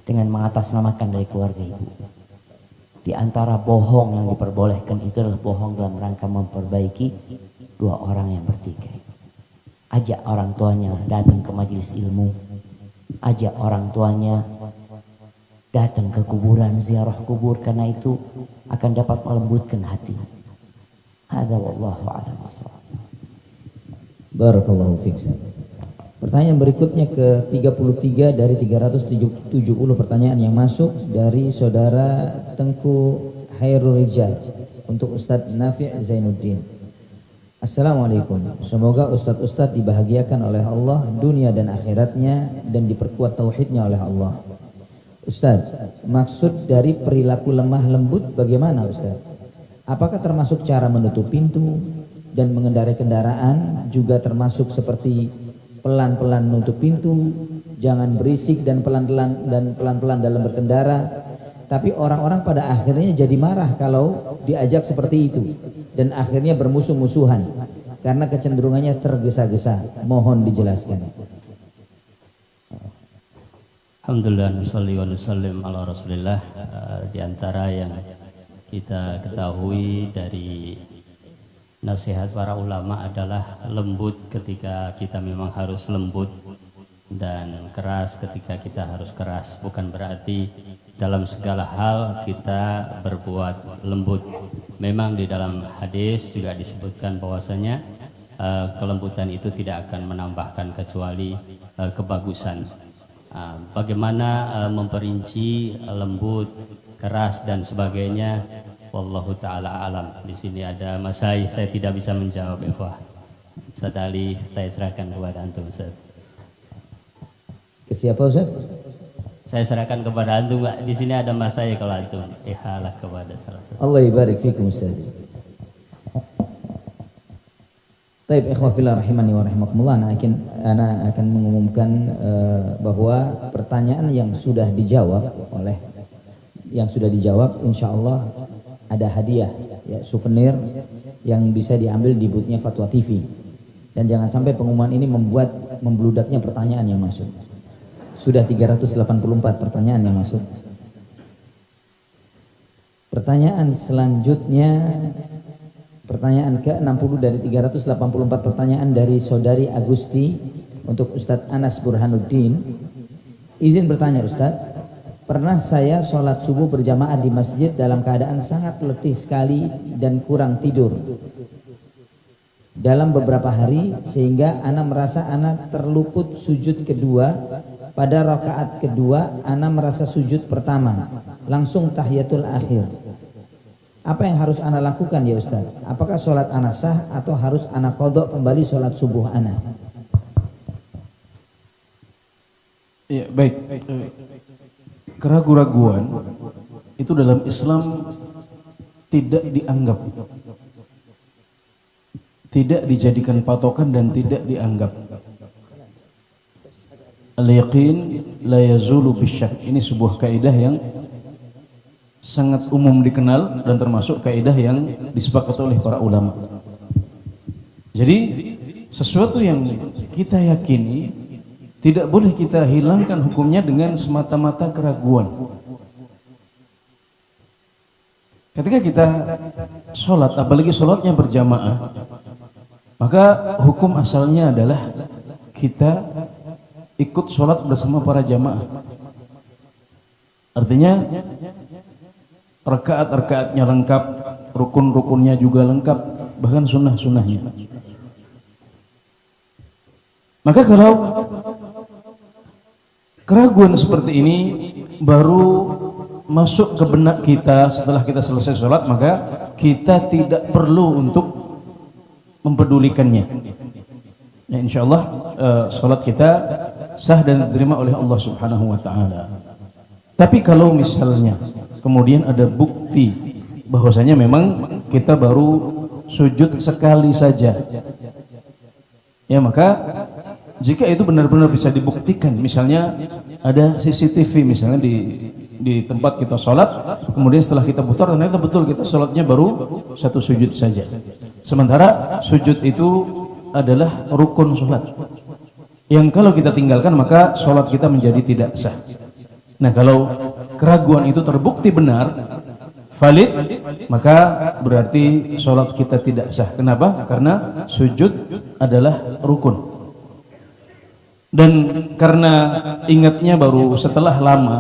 dengan mengatasnamakan dari keluarga ibu. Di antara bohong yang diperbolehkan itu adalah bohong dalam rangka memperbaiki dua orang yang bertikai. Ajak orang tuanya datang ke majelis ilmu, ajak orang tuanya datang ke kuburan, ziarah kubur, karena itu akan dapat melembutkan hati. Hadza wallahu a'lam bishawab. Barakallahu fiik. Pertanyaan berikutnya ke 33 dari 370 pertanyaan yang masuk dari saudara Tengku Hairul Rijal untuk Ustadz Nafi' Zainuddin. Assalamualaikum. Semoga ustadz-ustadz dibahagiakan oleh Allah dunia dan akhiratnya dan diperkuat tauhidnya oleh Allah. Ustadz, maksud dari perilaku lemah lembut bagaimana Ustadz? Apakah termasuk cara menutup pintu dan mengendarai kendaraan juga termasuk seperti pelan-pelan menutup pintu, jangan berisik dan pelan-pelan dalam berkendara? Tapi orang-orang pada akhirnya jadi marah kalau diajak seperti itu dan akhirnya bermusuh-musuhan karena kecenderungannya tergesa-gesa. Mohon dijelaskan. Alhamdulillah, nusalli wa nusallim ala Rasulillah. Di antara yang kita ketahui dari nasihat para ulama adalah lembut ketika kita memang harus lembut dan keras ketika kita harus keras. Bukan berarti dalam segala hal kita berbuat lembut. Memang di dalam hadis juga disebutkan bahwasanya kelembutan itu tidak akan menambahkan kecuali kebagusan. Bagaimana memperinci lembut, keras dan sebagainya, wallahu taala alam. Di sini ada Mas saya tidak bisa menjawab, ikhwah. Ustaz Ali, saya serahkan kepada antum, Ustaz. Ke siapa, Ustaz? Saya serahkan kepada antum, Pak. Di sini ada Mas saya, kalau antum ihalah kepada salah satu. Allah ibarik fikum, Ustaz. Baik, ikhwah fillah rahimani wa rahimakumullah. Ana akan mengumumkan bahwa pertanyaan yang sudah dijawab insya Allah ada hadiah ya, souvenir yang bisa diambil di boothnya Fatwa TV. Dan jangan sampai pengumuman ini membuat membludaknya pertanyaan yang masuk. Sudah 384 pertanyaan yang masuk. Pertanyaan selanjutnya, pertanyaan ke-60 dari 384 pertanyaan dari saudari Agusti untuk Ustadz Anas Burhanuddin. Izin bertanya Ustadz, pernah saya sholat subuh berjamaah di masjid dalam keadaan sangat letih sekali dan kurang tidur dalam beberapa hari, sehingga ana merasa ana terluput sujud kedua. Pada rakaat kedua ana merasa sujud pertama, langsung tahiyatul akhir. Apa yang harus ana lakukan ya Ustaz? Apakah sholat ana sah atau harus ana qadha kembali sholat subuh ana? Ya, baik. Keraguan-raguan itu dalam Islam tidak dianggap, tidak dijadikan patokan dan tidak dianggap. Al-yaqin la yazulu bisyak. Ini sebuah kaidah yang sangat umum dikenal dan termasuk kaidah yang disepakati oleh para ulama. Jadi sesuatu yang kita yakini tidak boleh kita hilangkan hukumnya dengan semata-mata keraguan. Ketika kita sholat, apalagi sholatnya berjamaah, maka hukum asalnya adalah kita ikut sholat bersama para jamaah. Artinya rakaat-rakaatnya lengkap, rukun-rukunnya juga lengkap, bahkan sunnah-sunnahnya. Maka kalau keraguan seperti ini baru masuk ke benak kita setelah kita selesai sholat, maka kita tidak perlu untuk mempedulikannya. Ya, insya Allah sholat kita sah dan diterima oleh Allah Subhanahu wa ta'ala. Tapi kalau misalnya kemudian ada bukti bahwasanya memang kita baru sujud sekali saja, ya maka jika itu benar-benar bisa dibuktikan, misalnya ada CCTV misalnya di di tempat kita sholat, kemudian setelah kita putar ternyata betul kita sholatnya baru satu sujud saja. Sementara sujud itu adalah rukun sholat yang kalau kita tinggalkan maka sholat kita menjadi tidak sah. Nah, kalau keraguan itu terbukti benar, valid, maka berarti sholat kita tidak sah. Kenapa? Karena sujud adalah rukun. Dan karena ingatnya baru setelah lama,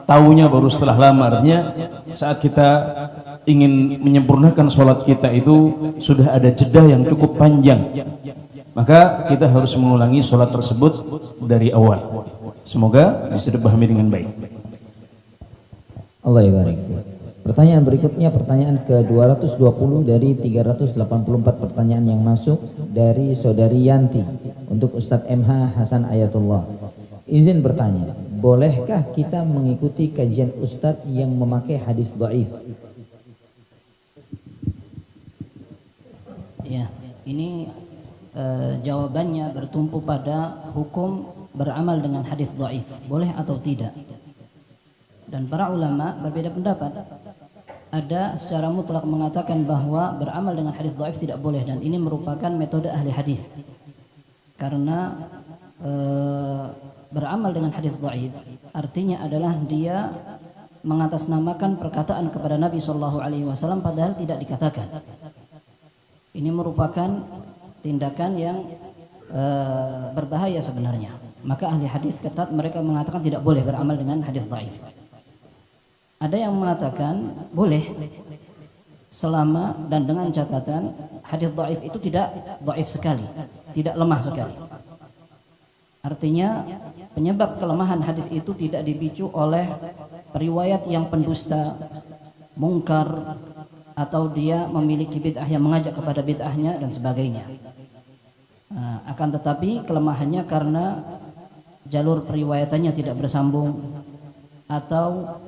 taunya baru setelah lama, artinya saat kita ingin menyempurnakan sholat kita itu sudah ada jeda yang cukup panjang, maka kita harus mengulangi sholat tersebut dari awal. Semoga bisa dipahami dengan baik. Allah barik. Pertanyaan berikutnya, pertanyaan ke-220 dari 384 pertanyaan yang masuk dari Saudari Yanti untuk Ustadz MH Hasan Ayatullah. Izin bertanya, bolehkah kita mengikuti kajian Ustadz yang memakai hadis dhaif? Ya, ini jawabannya bertumpu pada hukum beramal dengan hadis dhaif, boleh atau tidak. Dan para ulama berbeda pendapat. Ada secara mutlak mengatakan bahwa beramal dengan hadis dhaif tidak boleh, dan ini merupakan metode ahli hadis. Karena beramal dengan hadis dhaif artinya adalah dia mengatasnamakan perkataan kepada Nabi SAW padahal tidak dikatakan. Ini merupakan tindakan yang berbahaya sebenarnya. Maka ahli hadis ketat mereka mengatakan tidak boleh beramal dengan hadis dhaif. Ada yang mengatakan boleh selama dan dengan catatan hadis dhaif itu tidak dhaif sekali, tidak lemah sekali. Artinya penyebab kelemahan hadis itu tidak dipicu oleh periwayat yang pendusta, mungkar, atau dia memiliki bid'ah yang mengajak kepada bid'ahnya dan sebagainya. Akan tetapi kelemahannya karena jalur periwayatannya tidak bersambung, atau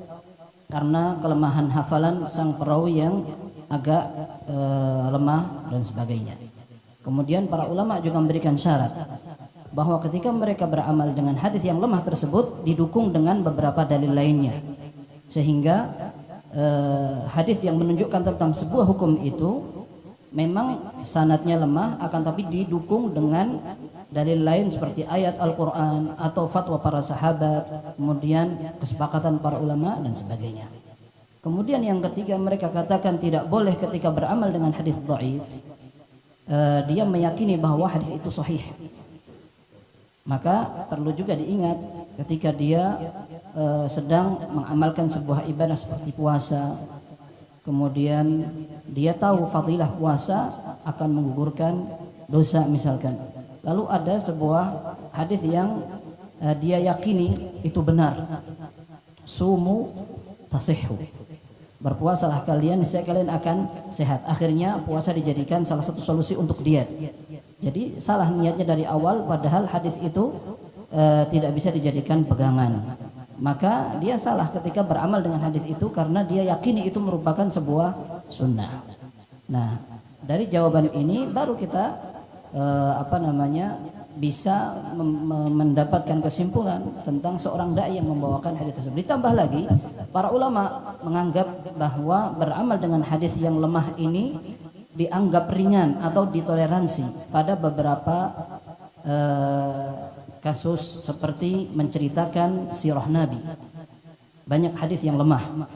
karena kelemahan hafalan sang perawi yang agak lemah dan sebagainya. Kemudian para ulama juga memberikan syarat bahwa ketika mereka beramal dengan hadis yang lemah tersebut didukung dengan beberapa dalil lainnya, sehingga hadis yang menunjukkan tentang sebuah hukum itu memang sanadnya lemah, akan tapi didukung dengan dalil lain seperti ayat Al-Quran atau fatwa para sahabat, kemudian kesepakatan para ulama dan sebagainya. Kemudian yang ketiga, mereka katakan tidak boleh ketika beramal dengan hadis dhaif dia meyakini bahwa hadis itu sahih. Maka perlu juga diingat ketika dia sedang mengamalkan sebuah ibadah seperti puasa, kemudian dia tahu fadilah puasa akan menggugurkan dosa misalkan, lalu ada sebuah hadis yang dia yakini itu benar, sumu tasihhu, berpuasalah kalian niscaya kalian akan sehat. Akhirnya puasa dijadikan salah satu solusi untuk diet. Jadi salah niatnya dari awal, padahal hadis itu tidak bisa dijadikan pegangan. Maka dia salah ketika beramal dengan hadis itu karena dia yakini itu merupakan sebuah sunnah. Nah, dari jawaban ini baru kita bisa mendapatkan kesimpulan tentang seorang dai yang membawakan hadis tersebut. Ditambah lagi, para ulama menganggap bahwa beramal dengan hadis yang lemah ini dianggap ringan atau ditoleransi pada beberapa kasus seperti menceritakan sirah Nabi. Banyak hadis yang lemah,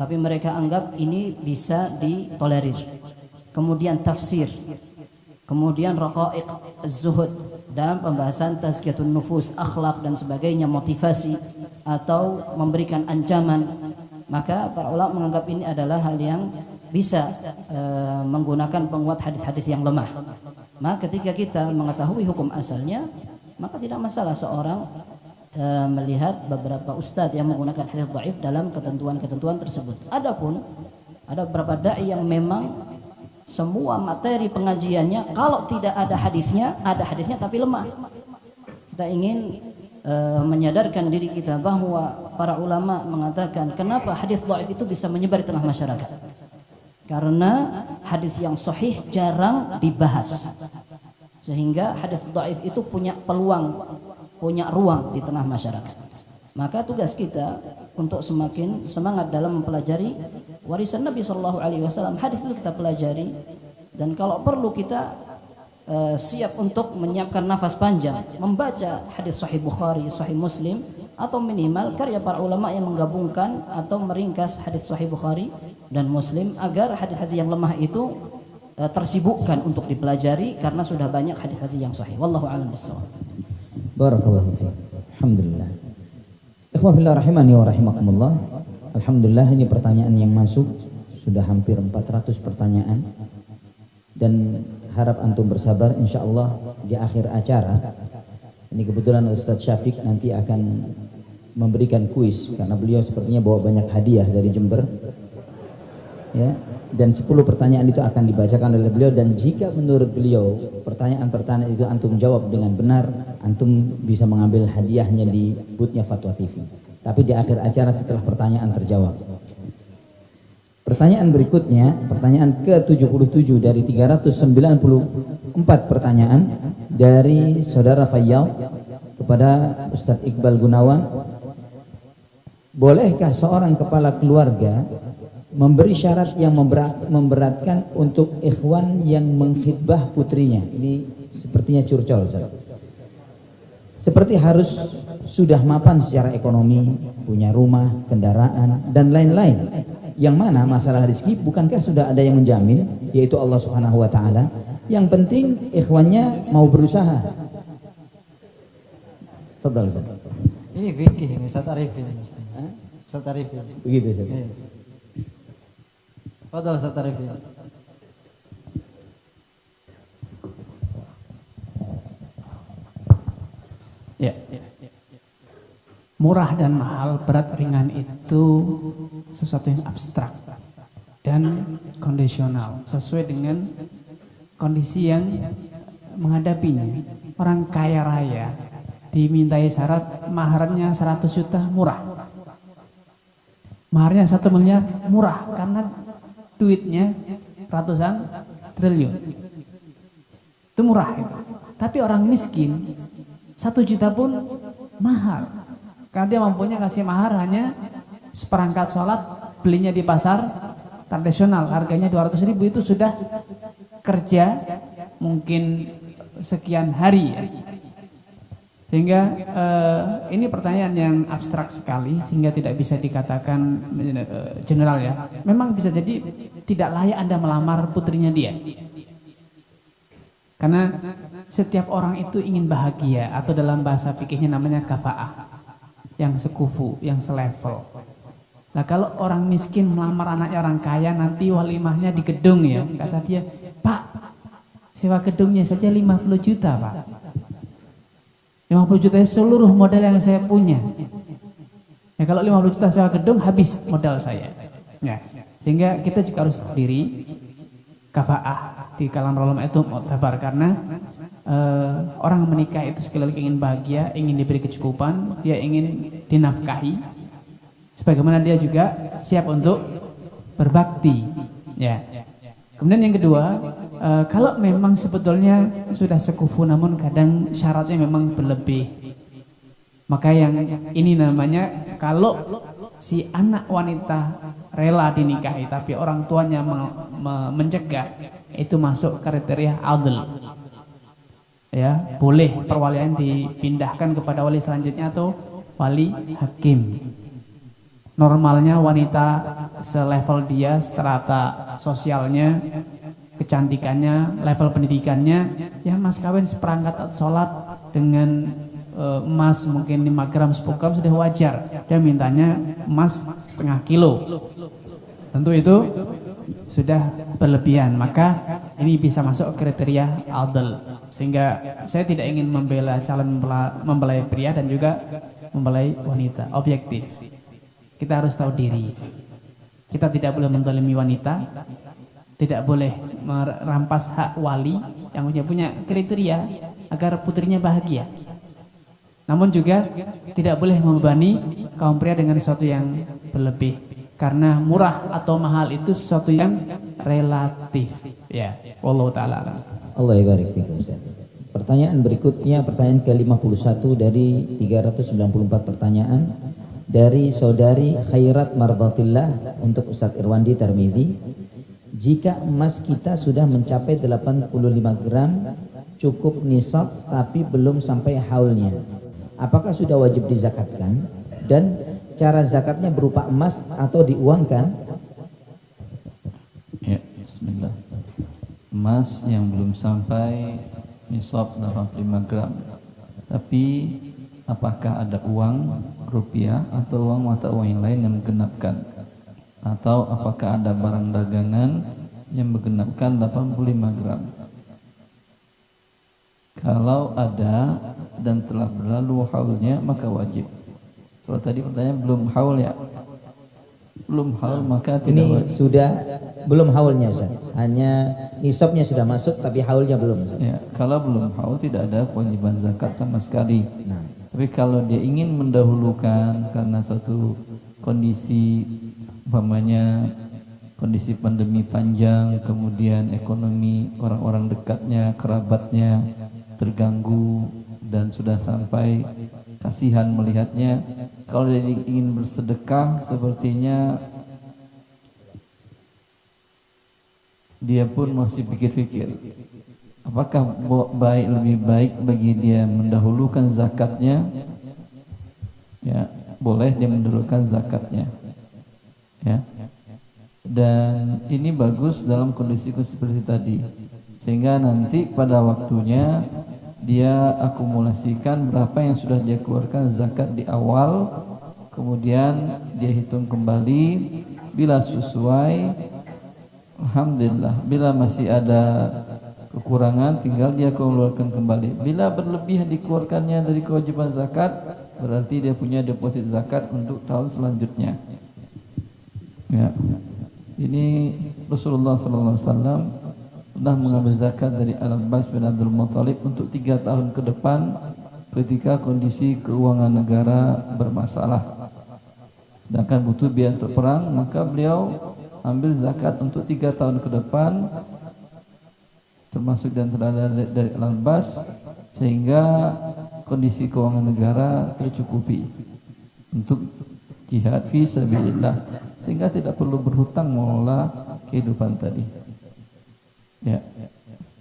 tapi mereka anggap ini bisa ditolerir. Kemudian tafsir, kemudian raqaiq az-zuhud dalam pembahasan tazkiyatun nufus, akhlak dan sebagainya, motivasi atau memberikan ancaman. Maka para ulama menganggap ini adalah hal yang bisa menggunakan penguat hadis-hadis yang lemah. Maka ketika kita mengetahui hukum asalnya, maka tidak masalah seorang melihat beberapa ustadz yang menggunakan hadis dhaif dalam ketentuan-ketentuan tersebut. Adapun ada beberapa dai yang memang semua materi pengajiannya kalau tidak ada hadisnya tapi lemah. Kita ingin menyadarkan diri kita bahwa para ulama mengatakan kenapa hadis dhaif itu bisa menyebar di tengah masyarakat. Karena hadis yang sahih jarang dibahas, sehingga hadis dhaif itu punya peluang, punya ruang di tengah masyarakat. Maka tugas kita untuk semakin semangat dalam mempelajari warisan Nabi Shallallahu Alaihi Wasallam. Hadis itu kita pelajari, dan kalau perlu kita siap untuk menyiapkan nafas panjang membaca hadis Sahih Bukhari, Sahih Muslim, atau minimal karya para ulama yang menggabungkan atau meringkas hadis Sahih Bukhari dan Muslim, agar hadis-hadis yang lemah itu tersibukkan untuk dipelajari karena sudah banyak hadis-hadis yang sahih. Wallahu a'lam bishawab. Barakallahu fiik. Alhamdulillah. Ikhwah fillah rahimani wa rahimakumullah. Alhamdulillah, ini pertanyaan yang masuk sudah hampir 400 pertanyaan, dan harap antum bersabar, insyaallah di akhir acara ini kebetulan Ustadz Syafiq nanti akan memberikan kuis karena beliau sepertinya bawa banyak hadiah dari Jember, ya, dan 10 pertanyaan itu akan dibacakan oleh beliau, dan jika menurut beliau pertanyaan-pertanyaan itu antum jawab dengan benar, antum bisa mengambil hadiahnya di boothnya Fatwa TV, tapi di akhir acara setelah pertanyaan terjawab. Pertanyaan berikutnya, pertanyaan ke-77 dari 394 pertanyaan dari Saudara Fayyal kepada Ustadz Iqbal Gunawan. Bolehkah seorang kepala keluarga memberi syarat yang memberatkan untuk ikhwan yang mengkhidbah putrinya? Ini sepertinya curcol, Ustaz. Seperti harus sudah mapan secara ekonomi, punya rumah, kendaraan, dan lain-lain. Yang mana masalah rezeki bukankah sudah ada yang menjamin, yaitu Allah Subhanahu wa taala. Yang penting ikhwannya mau berusaha. Fadhal, Ustaz. Ini fikih ini, Ustaz Arifin ini. Ustaz Arifin. Begitu, Ustaz. Fadhal, Ustaz Arifin. Ya. Murah dan mahal, berat ringan itu sesuatu yang abstrak dan kondisional, sesuai dengan kondisi yang menghadapinya. Orang kaya raya dimintai syarat maharnya 100 juta, murah. Maharnya 1 miliar, murah, karena duitnya ratusan triliun. Itu murah itu. Tapi orang miskin 1 juta pun mahal. Karena dia mampunya kasih mahar hanya seperangkat sholat, belinya di pasar tradisional, harganya 200.000, itu sudah kerja mungkin sekian hari. Sehingga ini pertanyaan yang abstrak sekali, sehingga tidak bisa dikatakan general ya. Memang bisa jadi tidak layak Anda melamar putrinya dia. Karena setiap orang itu ingin bahagia, atau dalam bahasa fikihnya namanya kafa'ah, yang sekufu, yang selevel. Nah, kalau orang miskin melamar anaknya orang kaya, nanti walimahnya di gedung ya, kata dia, Pak, sewa gedungnya saja 50 juta Pak. 50 juta seluruh modal yang saya punya. Ya, kalau 50 juta sewa gedung, habis modal saya. Ya, sehingga kita juga harus diri kafa'ah di kalam ulama itu mu'tabar, karena orang menikah itu sekali lagi ingin bahagia, ingin diberi kecukupan, dia ingin dinafkahi, sebagaimana dia juga siap untuk berbakti. Ya. Kemudian yang kedua, kalau memang sebetulnya sudah sekufu, namun kadang syaratnya memang berlebih, maka yang ini namanya, kalau si anak wanita rela dinikahi tapi orang tuanya mencegah, itu masuk kriteria adl. Ya, boleh perwalian dipindahkan kepada wali selanjutnya atau wali hakim. Normalnya wanita selevel dia, strata sosialnya, kecantikannya, level pendidikannya, ya mas kawin seperangkat sholat dengan emas mungkin 5 gram 10 gram sudah wajar. Dia mintanya emas setengah kilo. Tentu itu sudah berlebihan, maka ini bisa masuk kriteria adl. Sehingga saya tidak ingin membela calon mempelai pria dan juga mempelai wanita, objektif. Kita harus tahu diri. Kita tidak boleh menzalimi wanita, tidak boleh merampas hak wali yang punya kriteria agar putrinya bahagia. Namun juga tidak boleh membebani kaum pria dengan sesuatu yang berlebih, karena murah atau mahal itu sesuatu yang relatif. Ya, wallahu taala. Allah barik fikum, Ustaz. Pertanyaan berikutnya, pertanyaan ke-51 dari 394 pertanyaan dari saudari Khairat Mardatillah untuk Ustadz Irwandi Tarmizi. Jika emas kita sudah mencapai 85 gram cukup nisab tapi belum sampai haulnya, apakah sudah wajib dizakatkan? Dan cara zakatnya berupa emas atau diuangkan? Ya, bismillah. Emas yang belum sampai nisab 85 gram. Tapi apakah ada uang rupiah atau uang mata uang yang lain yang menggenapkan? Atau apakah ada barang dagangan yang menggenapkan 85 gram? Kalau ada dan telah berlalu haulnya maka wajib. Kalau tadi pertanyaan belum haul ya, belum haul maka tidak wajib. Ini sudah belum haulnya Ustaz, hanya nisabnya sudah masuk tapi haulnya belum Ustaz. Ya, kalau belum haul tidak ada kewajiban zakat sama sekali. Tapi kalau dia ingin mendahulukan karena suatu kondisi, umpamanya kondisi pandemi panjang, kemudian ekonomi orang-orang dekatnya, kerabatnya terganggu dan sudah sampai kasihan melihatnya, kalau dia ingin bersedekah sepertinya dia pun masih pikir-pikir apakah lebih baik bagi dia mendahulukan zakatnya. Ya, boleh dia mendahulukan zakatnya, ya. Dan ini bagus dalam kondisi seperti tadi, sehingga nanti pada waktunya dia akumulasikan berapa yang sudah dia keluarkan zakat di awal, kemudian dia hitung kembali, bila sesuai alhamdulillah, bila masih ada kekurangan tinggal dia keluarkan kembali. Bila berlebih dikeluarkannya dari kewajiban zakat, berarti dia punya deposit zakat untuk tahun selanjutnya. Ya. Ini Rasulullah SAW pernah mengambil zakat dari Al-Abbas bin Abdul Muttalib untuk 3 tahun ke depan ketika kondisi keuangan negara bermasalah. Sedangkan butuh biaya untuk perang, maka beliau ambil zakat untuk 3 tahun ke depan, termasuk dan terada dari Al-Abbas, sehingga kondisi keuangan negara tercukupi untuk jihad fi sabilillah, sehingga tidak perlu berhutang mengelola kehidupan tadi. Ya,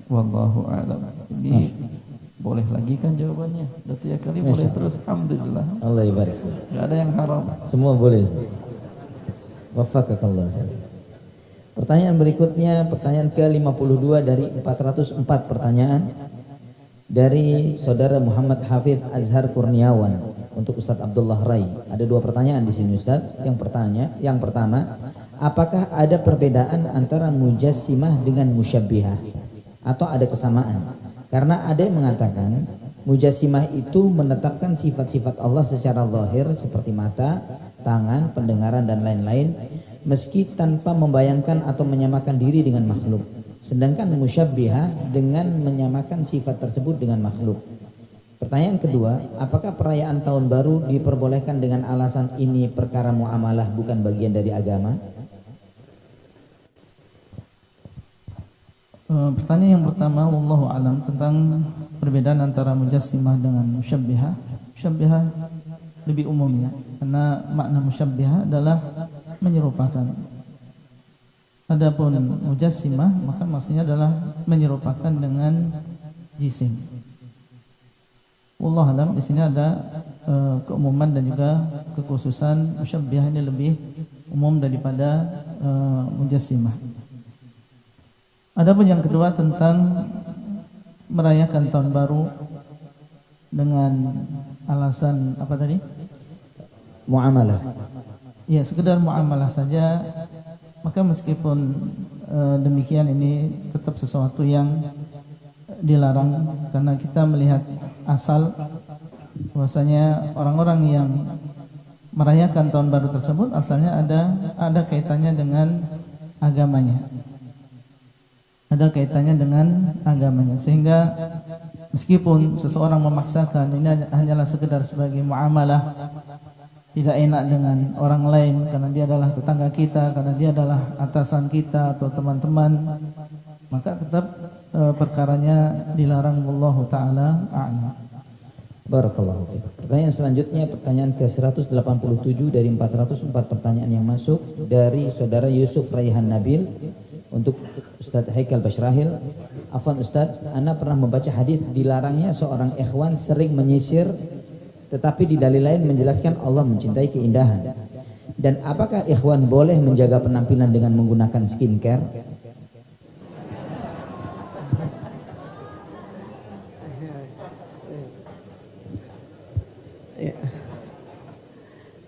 wallahu a'lam. Ini boleh lagi kan jawabannya? Udah 3 kali boleh terus. Alhamdulillah. Allah ibarik. Gak ada yang haram. Semua boleh. Wafaqakallah. Pertanyaan berikutnya, pertanyaan ke-52 dari 404 pertanyaan dari saudara Muhammad Hafidh Azhar Kurniawan untuk Ustadz Abdullah Rai. Ada 2 pertanyaan di sini Ustadz. Yang pertama, apakah ada perbedaan antara mujassimah dengan musyabbihah atau ada kesamaan? Karena ada yang mengatakan mujassimah itu menetapkan sifat-sifat Allah secara zahir seperti mata, tangan, pendengaran dan lain-lain, meski tanpa membayangkan atau menyamakan diri dengan makhluk. Sedangkan musyabbihah dengan menyamakan sifat tersebut dengan makhluk. Pertanyaan kedua, apakah perayaan tahun baru diperbolehkan dengan alasan ini perkara muamalah bukan bagian dari agama? Pertanyaan yang pertama, wallahu alam, tentang perbedaan antara mujassimah dengan musyabbihah. Musyabbihah lebih umum ya, karena makna musyabbihah adalah menyerupakan. Adapun mujassimah maka maksudnya adalah menyerupakan dengan jisim. Wallahu alam, di sini ada keumuman dan juga kekhususan. Musyabbihah ini lebih umum daripada mujassimah. Adapun yang kedua tentang merayakan tahun baru dengan alasan apa tadi? Muamalah. Ya, sekedar muamalah saja, maka meskipun demikian ini tetap sesuatu yang dilarang, karena kita melihat asal bahwasanya orang-orang yang merayakan tahun baru tersebut asalnya ada kaitannya dengan agamanya. Ada kaitannya dengan agamanya, sehingga meskipun seseorang memaksakan ini hanyalah sekedar sebagai muamalah, tidak enak dengan orang lain karena dia adalah tetangga kita, karena dia adalah atasan kita atau teman-teman, maka tetap perkaranya dilarang. Wallahu taala a'lam. Barakallahu fiik. Pertanyaan selanjutnya, pertanyaan ke 187 dari 404 pertanyaan yang masuk dari saudara Yusuf Raihan Nabil untuk Ustadz Haikal Basyrahil. Afwan Ustadz, ana pernah membaca hadis dilarangnya seorang ikhwan sering menyisir, tetapi di dalil lain menjelaskan Allah mencintai keindahan. Dan apakah ikhwan boleh menjaga penampilan dengan menggunakan skincare?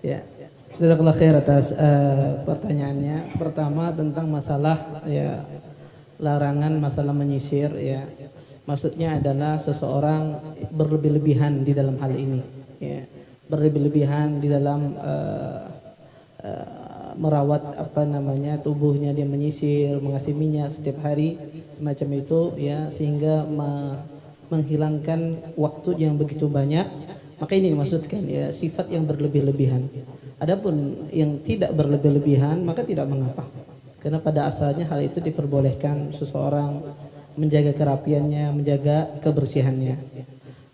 Ya, jazakallahu khair atas pertanyaannya. Pertama tentang masalah ya larangan masalah menyisir ya. Maksudnya adalah seseorang berlebih-lebihan di dalam hal ini ya. Berlebih-lebihan di dalam merawat tubuhnya, dia menyisir, mengasih minyak setiap hari semacam itu ya, sehingga menghilangkan waktu yang begitu banyak. Maka ini dimaksudkan ya sifat yang berlebih-lebihan. Adapun yang tidak berlebih-lebihan maka tidak mengapa. Karena pada asalnya hal itu diperbolehkan seseorang menjaga kerapiannya, menjaga kebersihannya.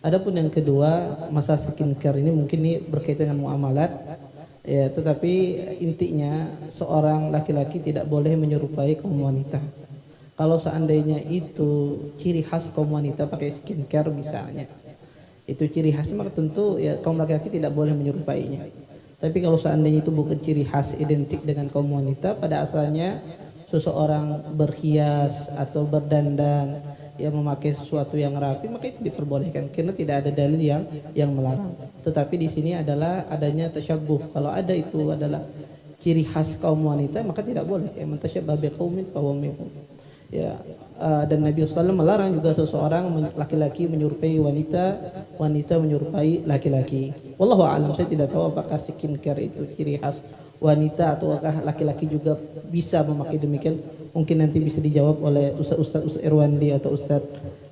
Adapun yang kedua, masalah skincare ini mungkin ini berkaitan dengan muamalat. Ya, tetapi intinya seorang laki-laki tidak boleh menyerupai kaum wanita. Kalau seandainya itu ciri khas kaum wanita pakai skincare misalnya, itu ciri khasnya, maka tentu ya kaum laki-laki tidak boleh menyerupainya. Tapi kalau seandainya itu bukan ciri khas identik dengan kaum wanita, pada asalnya seseorang berhias atau berdandan yang memakai sesuatu yang rapi, maka itu diperbolehkan karena tidak ada dalil yang melarang. Tetapi di sini adalah adanya tasyabbuh. Kalau ada itu adalah ciri khas kaum wanita, maka tidak boleh. Ya, man tasyabbaha biqaumin fahuwa minhum. Ya, dan Nabi SAW melarang juga seseorang laki-laki menyerupai wanita, wanita menyerupai laki-laki. Wallahu a'lam, saya tidak tahu apakah skincare itu ciri khas wanita ataukah laki-laki juga bisa memakai demikian. Mungkin nanti bisa dijawab oleh Ustaz Irwandi atau Ustaz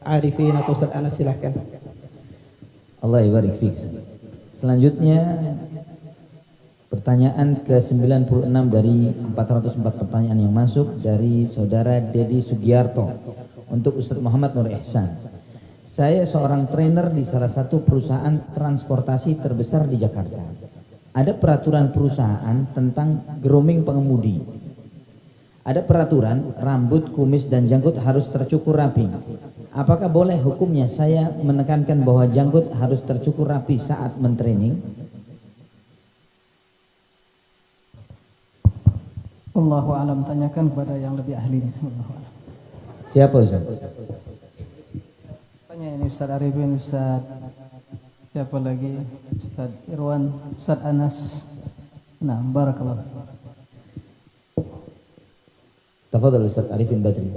Arifin atau Ustaz Anas, silahkan. Allah ibarik fiik. Selanjutnya pertanyaan ke-96 dari 404 pertanyaan yang masuk dari saudara Dedi Sugiarto untuk Ustaz Muhammad Nur Ihsan. Saya seorang trainer di salah satu perusahaan transportasi terbesar di Jakarta. Ada peraturan perusahaan tentang grooming pengemudi. Ada peraturan rambut, kumis dan janggut harus tercukur rapi. Apakah boleh hukumnya saya menekankan bahwa janggut harus tercukur rapi saat mentraining? Allahu alam, tanyakan kepada yang lebih ahlinya. Siapa Ustaz? Tanya ini Ustaz Arifin, Ustaz siapa lagi? Ustaz Irwan, Ustaz Anas. Nah, barakallah. Tafadhal Ustaz Arifin Badri.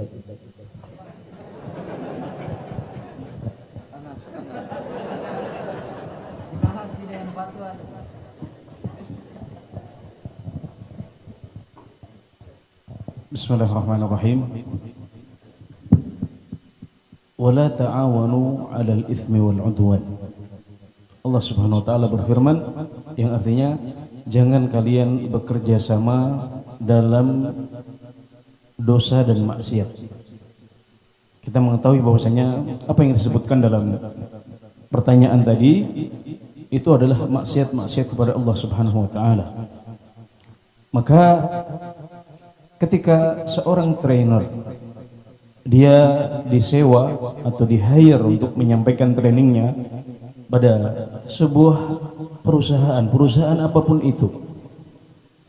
Dibahas di dalam fatwa. Bismillahirrahmanirrahim. Wala ta'awanu 'alal itsmi wal 'udwan. Allah Subhanahu wa taala berfirman yang artinya jangan kalian bekerja sama dalam dosa dan maksiat. Kita mengetahui bahwasanya apa yang disebutkan dalam pertanyaan tadi itu adalah maksiat-maksiat kepada Allah Subhanahu wa taala. Maka ketika seorang trainer dia disewa atau di-hire untuk menyampaikan trainingnya pada sebuah perusahaan apapun itu,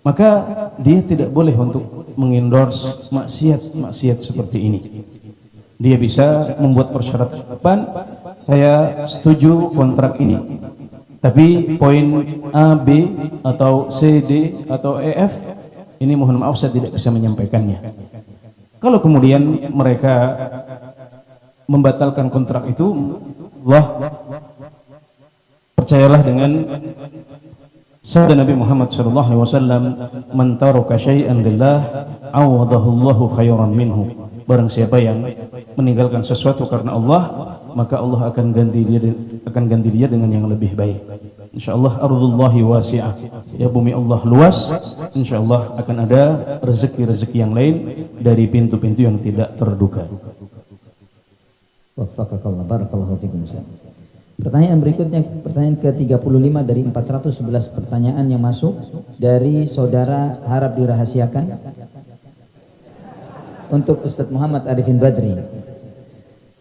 maka dia tidak boleh untuk mengendorse maksiat seperti ini. Dia bisa membuat persyaratan, saya setuju kontrak ini, tapi poin A, B atau C, D atau E, F ini mohon maaf saya tidak bisa menyampaikannya. Kalau kemudian mereka membatalkan kontrak itu, Allah, percayalah dengan sabda Nabi Muhammad SAW, man taraka syai'an lillah awadahu Allahu khairan minhu. Barang siapa yang meninggalkan sesuatu karena Allah, maka Allah akan ganti dia dengan yang lebih baik. Insyaallah ardullahi wasi'ah. Ya, bumi Allah luas. Insyaallah akan ada rezeki-rezeki yang lain dari pintu-pintu yang tidak terduga. Waffaqakallah, barakallahu fikum. Pertanyaan berikutnya, pertanyaan ke-35 dari 411 pertanyaan yang masuk dari saudara harap dirahasiakan untuk Ustadz Muhammad Arifin Badri.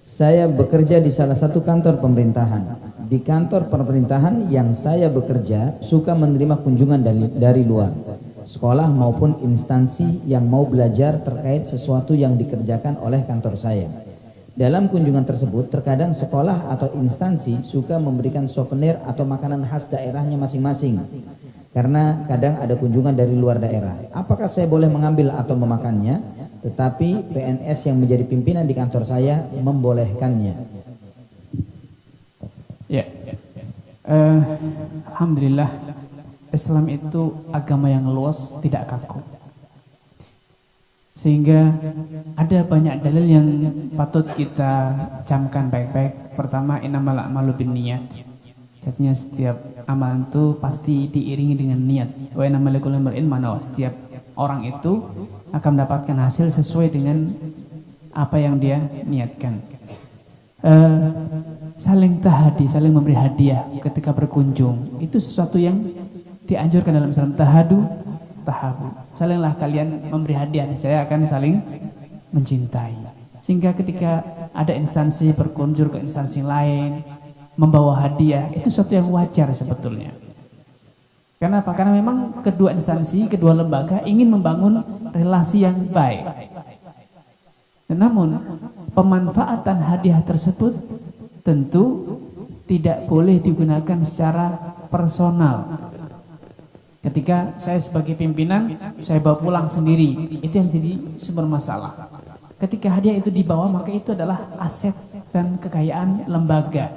Saya bekerja di salah satu kantor pemerintahan. Di kantor pemerintahan yang saya bekerja suka menerima kunjungan dari luar, sekolah maupun instansi yang mau belajar terkait sesuatu yang dikerjakan oleh kantor saya. Dalam kunjungan tersebut, terkadang sekolah atau instansi suka memberikan souvenir atau makanan khas daerahnya masing-masing. Karena kadang ada kunjungan dari luar daerah. Apakah saya boleh mengambil atau memakannya? Tetapi PNS yang menjadi pimpinan di kantor saya membolehkannya. Ya, alhamdulillah Islam itu agama yang luas, tidak kaku. Sehingga ada banyak dalil yang patut kita camkan baik-baik. Pertama, innamal a'malu binniyat. Artinya setiap amalan itu pasti diiringi dengan niat. Wa innamal likulli imrin ma nawa. Setiap orang itu akan mendapatkan hasil sesuai dengan apa yang dia niatkan. Saling tahadi, saling memberi hadiah ketika berkunjung, itu sesuatu yang dianjurkan dalam Islam. Tahadu, tahabu. Salinglah kalian memberi hadiah, saya akan saling mencintai. Sehingga ketika ada instansi berkunjung ke instansi lain, membawa hadiah, itu sesuatu yang wajar sebetulnya. Karena apa? Karena memang kedua instansi, kedua lembaga ingin membangun relasi yang baik. Namun pemanfaatan hadiah tersebut tentu tidak boleh digunakan secara personal. Ketika saya sebagai pimpinan, saya bawa pulang sendiri, itu yang jadi sumber masalah. Ketika hadiah itu dibawa, maka itu adalah aset dan kekayaan lembaga.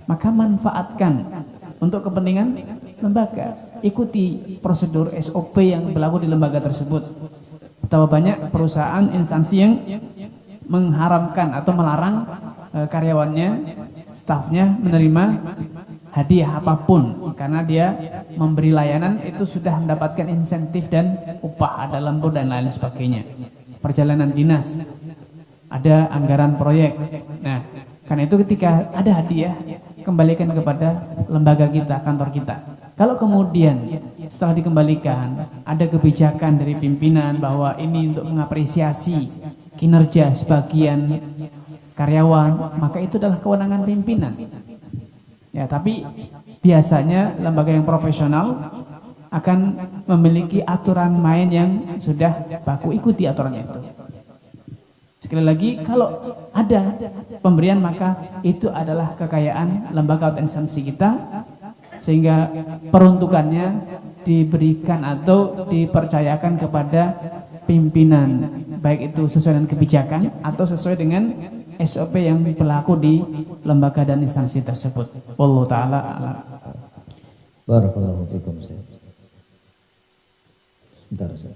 Maka manfaatkan untuk kepentingan lembaga. Ikuti prosedur SOP yang berlaku di lembaga tersebut. Betapa banyak perusahaan, instansi yang mengharamkan atau melarang karyawannya, stafnya menerima hadiah apapun, karena dia memberi layanan itu sudah mendapatkan insentif dan upah, ada lembur dan lain sebagainya. Perjalanan dinas, ada anggaran proyek. Nah, karena itu ketika ada hadiah, kembalikan kepada lembaga kita, kantor kita. Kalau kemudian setelah dikembalikan ada kebijakan dari pimpinan bahwa ini untuk mengapresiasi kinerja sebagian karyawan, maka itu adalah kewenangan pimpinan. Ya, tapi biasanya lembaga yang profesional akan memiliki aturan main yang sudah baku, ikuti aturan itu. Sekali lagi, kalau ada pemberian maka itu adalah kekayaan lembaga atau instansi kita, sehingga peruntukannya diberikan atau dipercayakan kepada pimpinan, baik itu sesuai dengan kebijakan atau sesuai dengan SOP yang berlaku di lembaga dan instansi tersebut. Wallahu ta'ala a'lam. Barakallahu fikum. Sebentar, Ustaz.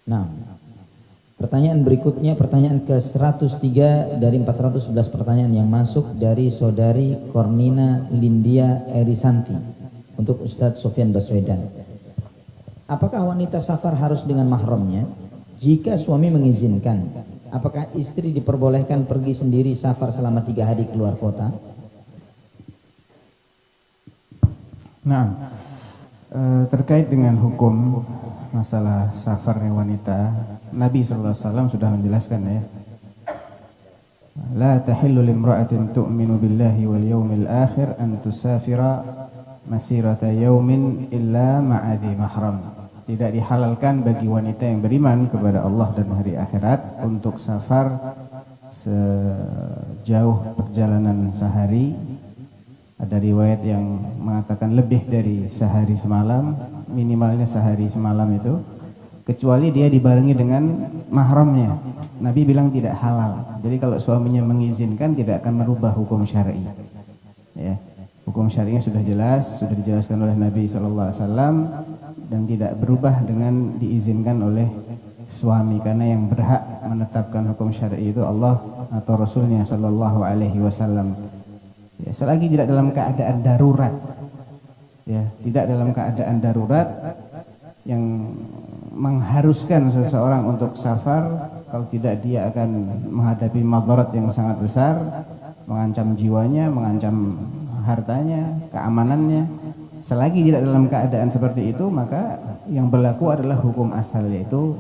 Nah, pertanyaan berikutnya, pertanyaan ke-103 dari 411 pertanyaan yang masuk dari saudari Kornina Lindia Erisanti untuk Ustadz Sofyan Baswedan. Apakah wanita safar harus dengan mahramnya? Jika suami mengizinkan, apakah istri diperbolehkan pergi sendiri safar selama 3 hari keluar kota? Nah, terkait dengan hukum masalah safarnya wanita, Nabi SAW sudah menjelaskan ya. La tahillu limra'atin tu'minu billahi wal yawmil akhir an tusafira masirata yawmin illa ma'adhi mahram. Tidak dihalalkan bagi wanita yang beriman kepada Allah dan hari akhirat untuk safar sejauh perjalanan sehari. Ada riwayat yang mengatakan lebih dari sehari semalam, minimalnya sehari semalam itu, kecuali dia dibarengi dengan mahramnya. Nabi bilang tidak halal. Jadi kalau suaminya mengizinkan tidak akan merubah hukum syar'i. Ya. Hukum syar'inya sudah jelas, sudah dijelaskan oleh Nabi SAW dan tidak berubah dengan diizinkan oleh suami, karena yang berhak menetapkan hukum syar'i itu Allah atau Rasulnya SAW. Ya, selagi tidak dalam keadaan darurat, ya, tidak dalam keadaan darurat yang mengharuskan seseorang untuk safar kalau tidak dia akan menghadapi madarat yang sangat besar, mengancam jiwanya, mengancam hartanya, keamanannya. Selagi tidak dalam keadaan seperti itu, maka yang berlaku adalah hukum asal, yaitu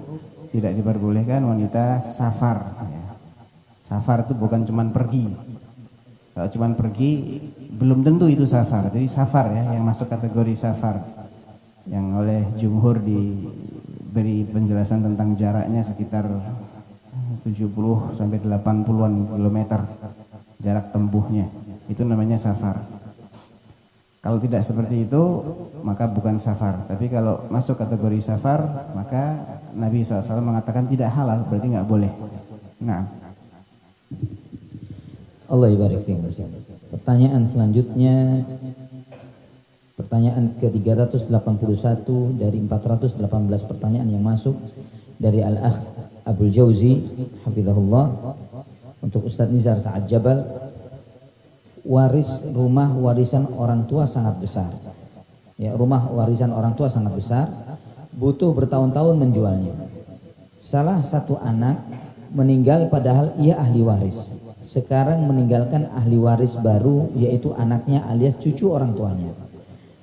tidak diperbolehkan wanita safar. Safar itu bukan cuman pergi. Kalau cuman pergi belum tentu itu safar. Jadi safar ya yang masuk kategori safar, yang oleh jumhur diberi penjelasan tentang jaraknya sekitar 70 sampai 80-an kilometer jarak tempuhnya. Itu namanya safar. Kalau tidak seperti itu maka bukan safar. Tapi kalau masuk kategori safar maka Nabi SAW mengatakan tidak halal, berarti nggak boleh. Nah, Allah ibarik fiik. Pertanyaan selanjutnya, pertanyaan ke-381 dari 418 pertanyaan yang masuk dari Al-Akh Abdul Jauzi hafizahullah untuk Ustadz Nizar Sa'ad Jabal. Rumah warisan orang tua sangat besar. Ya, rumah warisan orang tua sangat besar, butuh bertahun-tahun menjualnya. Salah satu anak meninggal padahal ia ahli waris. Sekarang meninggalkan ahli waris baru, yaitu anaknya alias cucu orang tuanya.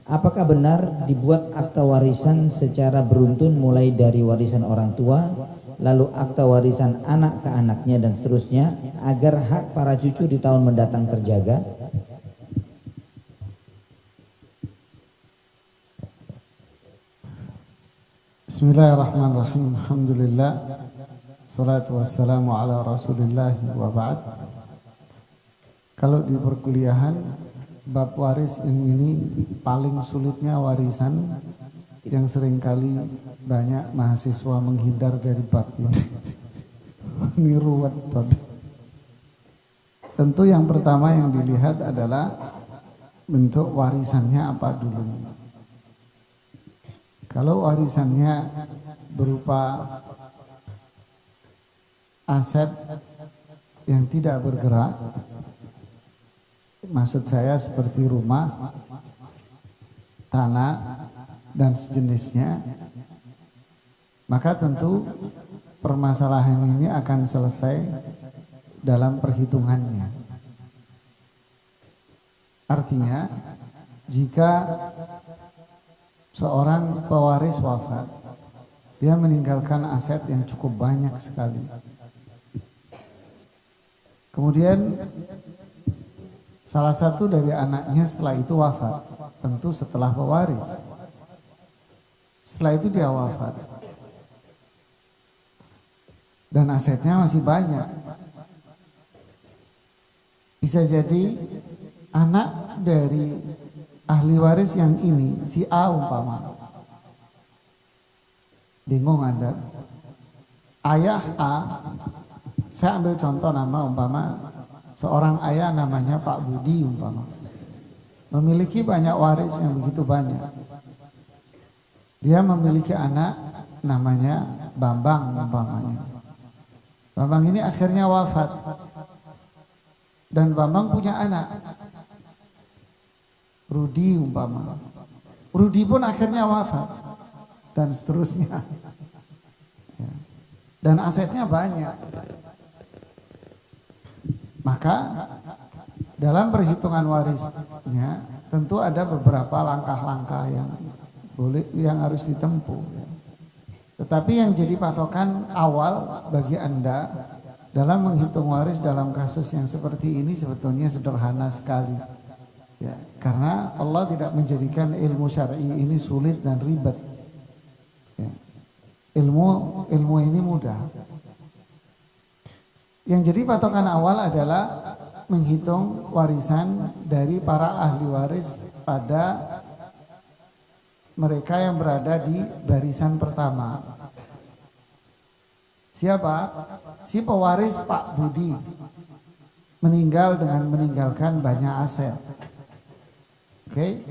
Apakah benar dibuat akta warisan secara beruntun mulai dari warisan orang tua, lalu akta warisan anak ke anaknya dan seterusnya, agar hak para cucu di tahun mendatang terjaga? Bismillahirrahmanirrahim. Alhamdulillah. Salatu wassalamu ala Rasulillah wa ba'd. Kalau di perkuliahan bab waris ini paling sulitnya warisan, yang seringkali banyak mahasiswa menghindar dari bab ini. Ini ruwet bab. Tentu yang pertama yang dilihat adalah bentuk warisannya apa dulu. Kalau warisannya berupa aset yang tidak bergerak, maksud saya seperti rumah, tanah, dan sejenisnya, maka tentu permasalahan ini akan selesai dalam perhitungannya. Artinya, jika seorang pewaris wafat, dia meninggalkan aset yang cukup banyak sekali. Kemudian salah satu dari anaknya setelah itu wafat, tentu setelah pewaris. Setelah itu dia wafat. Dan asetnya masih banyak. Bisa jadi anak dari ahli waris yang ini, si A umpama. Bingung Anda. Ayah A, saya ambil contoh nama umpama, seorang ayah namanya Pak Budi umpama. Memiliki banyak waris yang begitu banyak. Dia memiliki anak namanya Bambang umpamanya. Bambang ini akhirnya wafat. Dan Bambang punya anak Rudi umpama. Rudi pun akhirnya wafat. Dan seterusnya. Dan asetnya banyak. Maka dalam perhitungan warisnya tentu ada beberapa langkah-langkah yang harus ditempuh. Tetapi yang jadi patokan awal bagi Anda dalam menghitung waris dalam kasus yang seperti ini sebetulnya sederhana sekali. Ya, karena Allah tidak menjadikan ilmu syar'i ini sulit dan ribet. Ya. Ilmu ini mudah. Yang jadi patokan awal adalah menghitung warisan dari para ahli waris pada mereka yang berada di barisan pertama. Siapa? Si pewaris Pak Budi meninggal dengan meninggalkan banyak aset. Oke,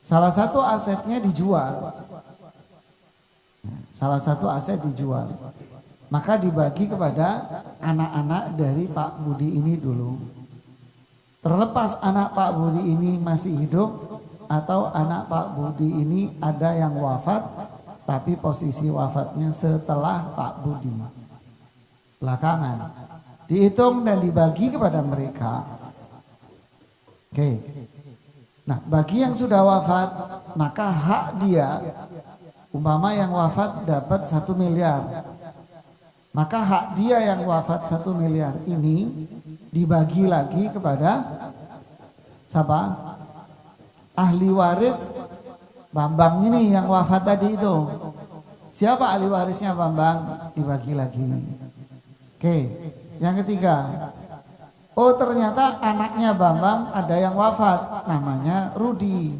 salah satu asetnya dijual. Salah satu aset dijual. Maka dibagi kepada anak-anak dari Pak Budi ini dulu. Terlepas anak Pak Budi ini masih hidup atau anak Pak Budi ini ada yang wafat, tapi posisi wafatnya setelah Pak Budi. belakangan. Dihitung dan dibagi kepada mereka. Oke. Nah, bagi yang sudah wafat, maka hak dia, umpama yang wafat dapat 1 miliar, maka hak dia yang wafat 1 miliar ini dibagi lagi kepada siapa? Ahli waris Bambang ini yang wafat tadi itu. Siapa ahli warisnya Bambang? Dibagi lagi. Oke, yang ketiga. Oh, ternyata anaknya Bambang ada yang wafat, namanya Rudi.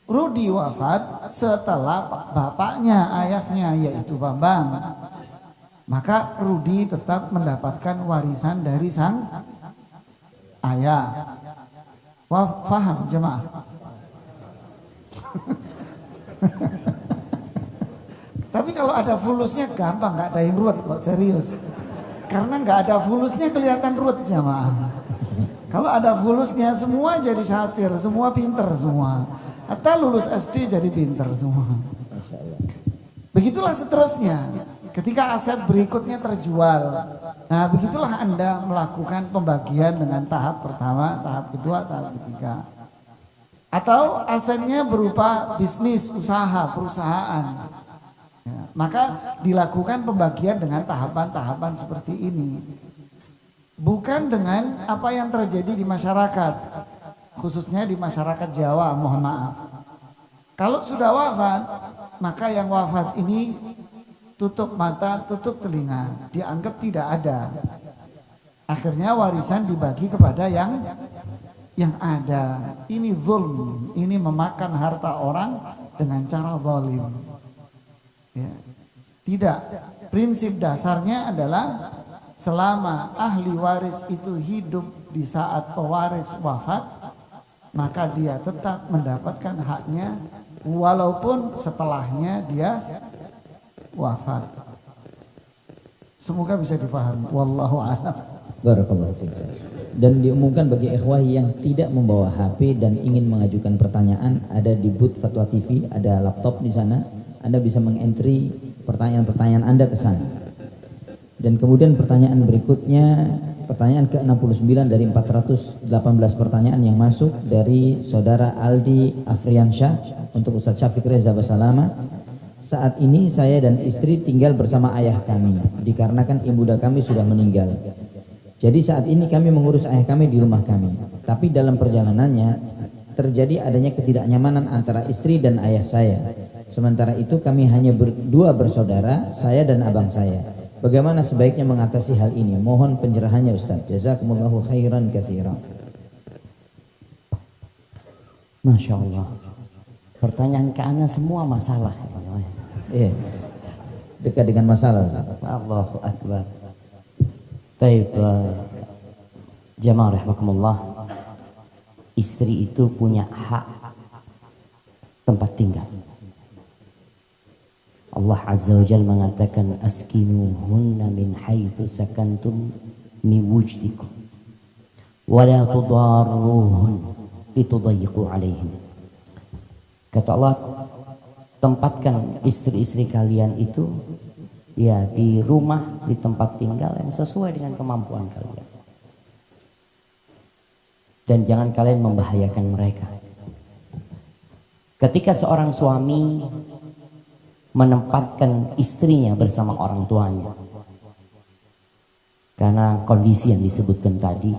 Rudi wafat setelah bapaknya, ayahnya, yaitu Bambang. Maka Rudi tetap mendapatkan warisan dari sang ayah. Wah, faham jemaah? Tapi kalau ada fulusnya gampang, nggak ada yang ruwet kok, serius. Karena nggak ada fulusnya kelihatan ruwet jemaah. Kalau ada fulusnya semua jadi syatir, semua pinter semua. Atau lulus SD jadi pinter semua. Begitulah seterusnya. Ketika aset berikutnya terjual, nah begitulah Anda melakukan pembagian dengan tahap pertama, tahap kedua, tahap ketiga. Atau asetnya berupa bisnis, usaha, perusahaan. Ya, maka dilakukan pembagian dengan tahapan-tahapan seperti ini. Bukan dengan apa yang terjadi di masyarakat, khususnya di masyarakat Jawa, mohon maaf. Kalau sudah wafat, maka yang wafat ini tutup mata, tutup telinga, dianggap tidak ada. Akhirnya warisan dibagi kepada yang ada. Ini zulm, ini memakan harta orang dengan cara zalim. Ya. Tidak, prinsip dasarnya adalah selama ahli waris itu hidup di saat pewaris wafat, maka dia tetap mendapatkan haknya walaupun setelahnya dia wafat. Semoga bisa dipahami. Wallahu a'lam. Barakallahu fiik. Dan diumumkan bagi ikhwah yang tidak membawa HP dan ingin mengajukan pertanyaan, ada di booth Fatwa TV, ada laptop di sana. Anda bisa mengentry pertanyaan-pertanyaan Anda ke sana. Dan kemudian pertanyaan berikutnya, pertanyaan ke-69 dari 418 pertanyaan yang masuk dari saudara Aldi Afriansyah untuk Ustadz Syafiq Reza Basalama. Saat ini saya dan istri tinggal bersama ayah kami dikarenakan ibunda kami sudah meninggal. Jadi saat ini kami mengurus ayah kami di rumah kami. Tapi dalam perjalanannya terjadi adanya ketidaknyamanan antara istri dan ayah saya. Sementara itu kami hanya berdua bersaudara, saya dan abang saya. Bagaimana sebaiknya mengatasi hal ini? Mohon pencerahannya Ustaz. Jazakumullahu khairan katsiran. Masya Allah. Pertanyaan ke Ana semua masalah. Iya. Dekat dengan masalah. Allahu Akbar. Baik, jamaah rahimakumullah. Istri itu punya hak tempat tinggal. Allah Azza wa Jalla mengatakan askinuhunna min haitsu sakantum min wujdikum wa la tudarruhun litudayyiqu alaihin. Kata Allah, tempatkan istri-istri kalian itu ya di rumah, di tempat tinggal yang sesuai dengan kemampuan kalian. Dan jangan kalian membahayakan mereka. Ketika seorang suami menempatkan istrinya bersama orang tuanya, karena kondisi yang disebutkan tadi,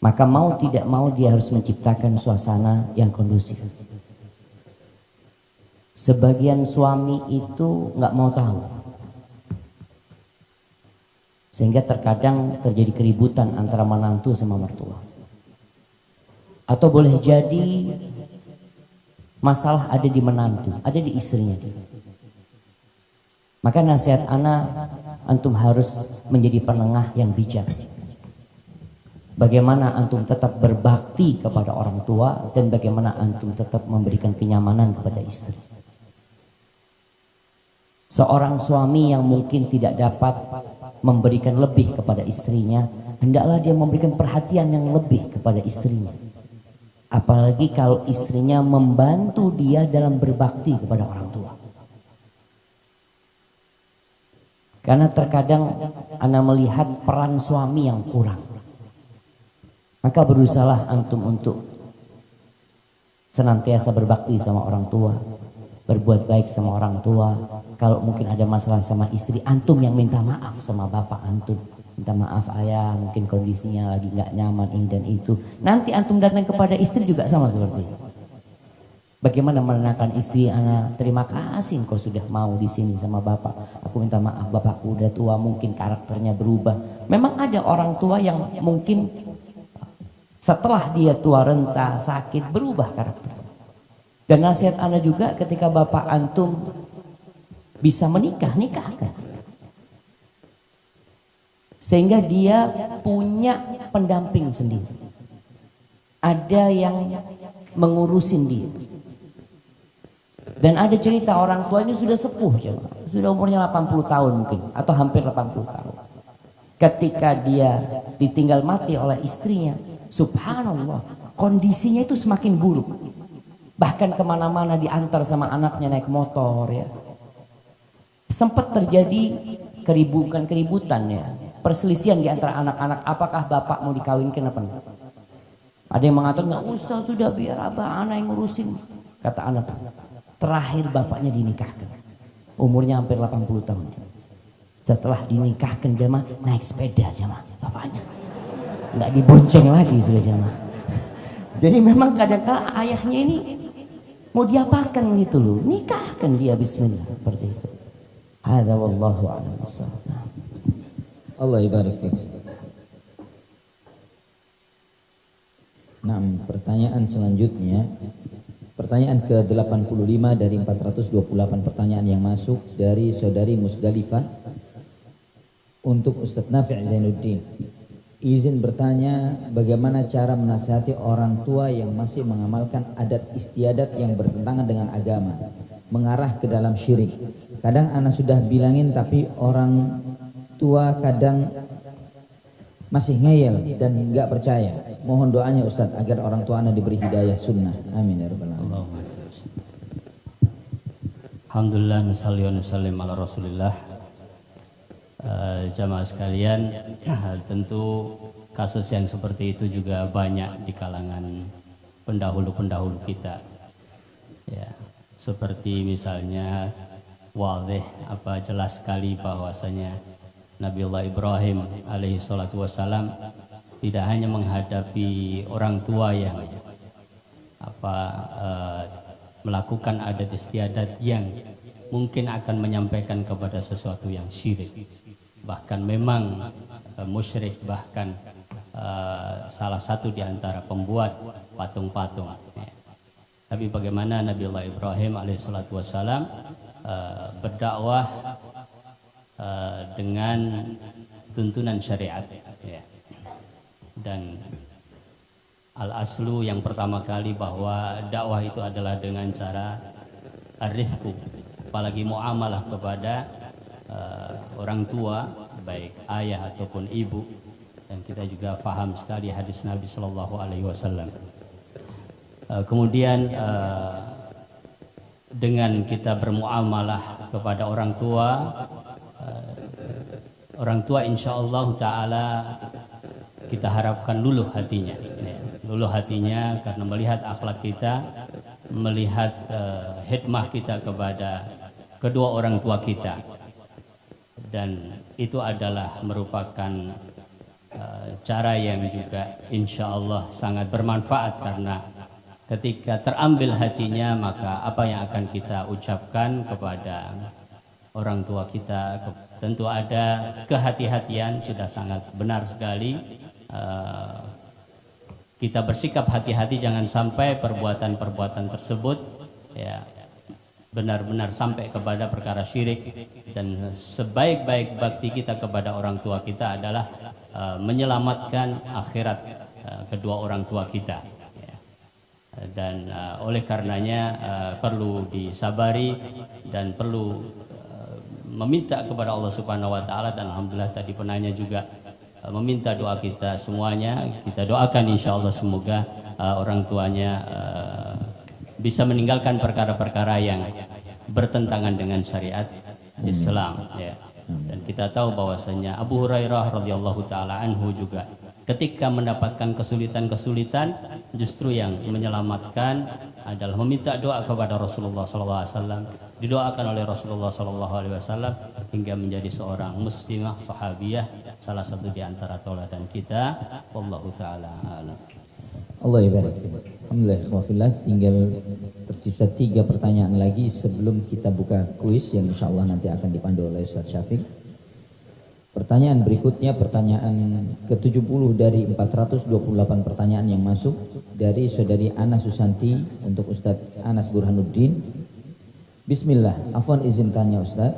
maka mau tidak mau dia harus menciptakan suasana yang kondusif. Sebagian suami itu nggak mau tahu, sehingga terkadang terjadi keributan antara menantu sama mertua. Atau boleh jadi masalah ada di menantu, ada di istrinya. Maka nasihat ana, antum harus menjadi penengah yang bijak. Bagaimana antum tetap berbakti kepada orang tua dan bagaimana antum tetap memberikan kenyamanan kepada istri. Seorang suami yang mungkin tidak dapat memberikan lebih kepada istrinya, hendaklah dia memberikan perhatian yang lebih kepada istrinya. Apalagi kalau istrinya membantu dia dalam berbakti kepada orang tua. Karena terkadang ana melihat peran suami yang kurang. Maka berusahalah antum untuk senantiasa berbakti sama orang tua, berbuat baik sama orang tua. Kalau mungkin ada masalah sama istri, antum yang minta maaf sama bapak antum. Minta maaf ayah, mungkin kondisinya lagi nggak nyaman ini dan itu. Nanti antum datang kepada istri juga sama seperti itu. Bagaimana menenangkan istri, anak terima kasih engkau sudah mau di sini sama bapak. Aku minta maaf bapakku udah tua, mungkin karakternya berubah. Memang ada orang tua yang mungkin setelah dia tua renta sakit berubah karakter. Dan nasihat anak juga ketika bapak antum bisa menikah, nikahkan. Sehingga dia punya pendamping sendiri. Ada yang mengurusin dia. Dan ada cerita orang tua ini sudah sepuh, sudah umurnya 80 tahun mungkin, atau hampir 80 tahun. Ketika dia ditinggal mati oleh istrinya, subhanallah, kondisinya itu semakin buruk. Bahkan kemana-mana diantar sama anaknya naik motor ya. Sempat terjadi keributan ya, perselisihan di antara anak-anak, apakah bapak mau dikawinkan apa enggak. Ada yang mengatakan nggak usah, sudah biar abah anak yang ngurusin. Kata anak, terakhir bapaknya dinikahkan, umurnya hampir 80 tahun. Setelah dinikahkan jamaah naik sepeda jamaah bapaknya, nggak dibonceng lagi sudah jamaah. Jadi memang kadang-kala ayahnya ini mau diapakan gitu loh, nikahkan dia bismillah seperti itu. Hadza wallahu a'lam bissawab. Allah ibarik fiik. Nah, pertanyaan selanjutnya, pertanyaan ke-85 dari 428 pertanyaan yang masuk dari saudari Musdalifah untuk Ustadz Nafi' Zainuddin. Izin bertanya, bagaimana cara menasihati orang tua yang masih mengamalkan adat istiadat yang bertentangan dengan agama, mengarah ke dalam syirik. Kadang anak sudah bilangin tapi orang tua kadang masih ngeyel dan nggak percaya. Mohon doanya Ustadz agar orang tua anak diberi hidayah sunnah. Amin ya rabbal alamin. Alhamdulillah, nusalli wa nusallim ala Rasulillah. Jamaah sekalian, tentu kasus yang seperti itu juga banyak di kalangan pendahulu-pendahulu kita. Ya, seperti misalnya wadih, jelas sekali bahwasanya Nabiullah Ibrahim alaihi salatu wassalam tidak hanya menghadapi orang tua yang melakukan adat istiadat yang mungkin akan menyampaikan kepada sesuatu yang syirik, bahkan memang musyrik, bahkan salah satu di antara pembuat patung-patung. Tapi bagaimana Nabiullah Ibrahim alaihi salatu wassalam berdakwah dengan tuntunan syariat ya. Dan al-aslu yang pertama kali bahwa dakwah itu adalah dengan cara ar-rifqu, apalagi muamalah kepada orang tua baik ayah ataupun ibu. Dan kita juga paham sekali hadis Nabi Shallallahu Alaihi Wasallam. Kemudian dengan kita bermuamalah kepada orang tua insya Allah Ta'ala kita harapkan luluh hatinya ya. Luluh hatinya karena melihat akhlak kita, melihat hikmah kita kepada kedua orang tua kita, dan itu adalah merupakan cara yang juga insya Allah sangat bermanfaat, karena ketika terambil hatinya maka apa yang akan kita ucapkan kepada orang tua kita tentu ada kehati-hatian. Sudah sangat benar sekali kita bersikap hati-hati, jangan sampai perbuatan-perbuatan tersebut ya benar-benar sampai kepada perkara syirik. Dan sebaik-baik bakti kita kepada orang tua kita adalah menyelamatkan akhirat kedua orang tua kita ya. Dan oleh karenanya perlu disabari dan perlu meminta kepada Allah Subhanahu wa taala. Dan alhamdulillah tadi penanya juga meminta doa kita semuanya. Kita doakan insya Allah semoga orang tuanya bisa meninggalkan perkara-perkara yang bertentangan dengan syariat Islam ya. Dan kita tahu bahwasanya Abu Hurairah radhiyallahu taala anhu juga ketika mendapatkan kesulitan-kesulitan, justru yang menyelamatkan adalah meminta doa kepada Rasulullah SAW, didoakan oleh Rasulullah SAW hingga menjadi seorang muslimah sahabiyah, salah satu di antara tauladan kita. Wallahu taala a'lam. Allah ibarik. Alhamdulillah, tinggal tersisa 3 pertanyaan lagi sebelum kita buka kuis yang insya Allah nanti akan dipandu oleh Ustaz Syafiq. Pertanyaan berikutnya, pertanyaan ke-70 dari 428 pertanyaan yang masuk dari saudari Ana Susanti untuk Ustadz Anas Burhanuddin. Bismillah, afwan izin tanya Ustadz,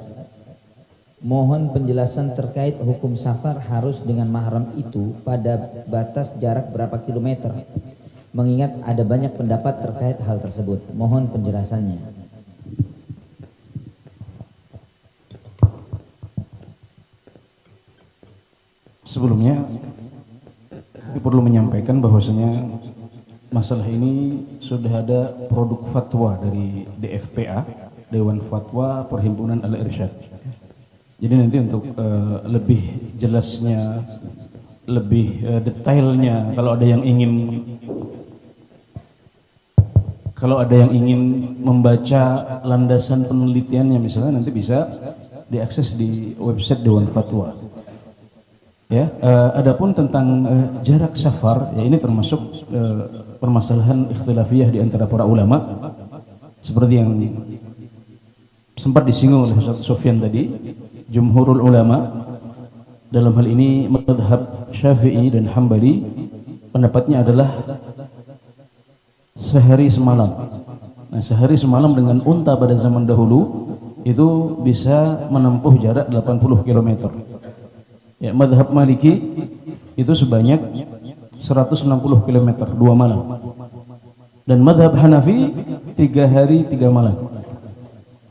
mohon penjelasan terkait hukum safar harus dengan mahram itu pada batas jarak berapa kilometer, mengingat ada banyak pendapat terkait hal tersebut. Mohon penjelasannya. Sebelumnya perlu menyampaikan bahwasanya masalah ini sudah ada produk fatwa dari DFPA, Dewan Fatwa Perhimpunan Al-Irsyad. Jadi nanti untuk lebih jelasnya, lebih detailnya, kalau ada yang ingin membaca landasan penelitiannya misalnya, nanti bisa diakses di website Dewan Fatwa. Ya, adapun tentang jarak safar, ya ini termasuk permasalahan ikhtilafiyah di antara para ulama, seperti yang sempat disinggung oleh Ustaz Sufyan tadi. Jumhurul ulama dalam hal ini mazhab Syafi'i dan Hambali, pendapatnya adalah sehari semalam. Nah, sehari semalam dengan unta pada zaman dahulu itu bisa menempuh jarak 80 km. Ya, madhab Maliki itu sebanyak 160 km 2 malam, dan madhab Hanafi 3 hari 3 malam,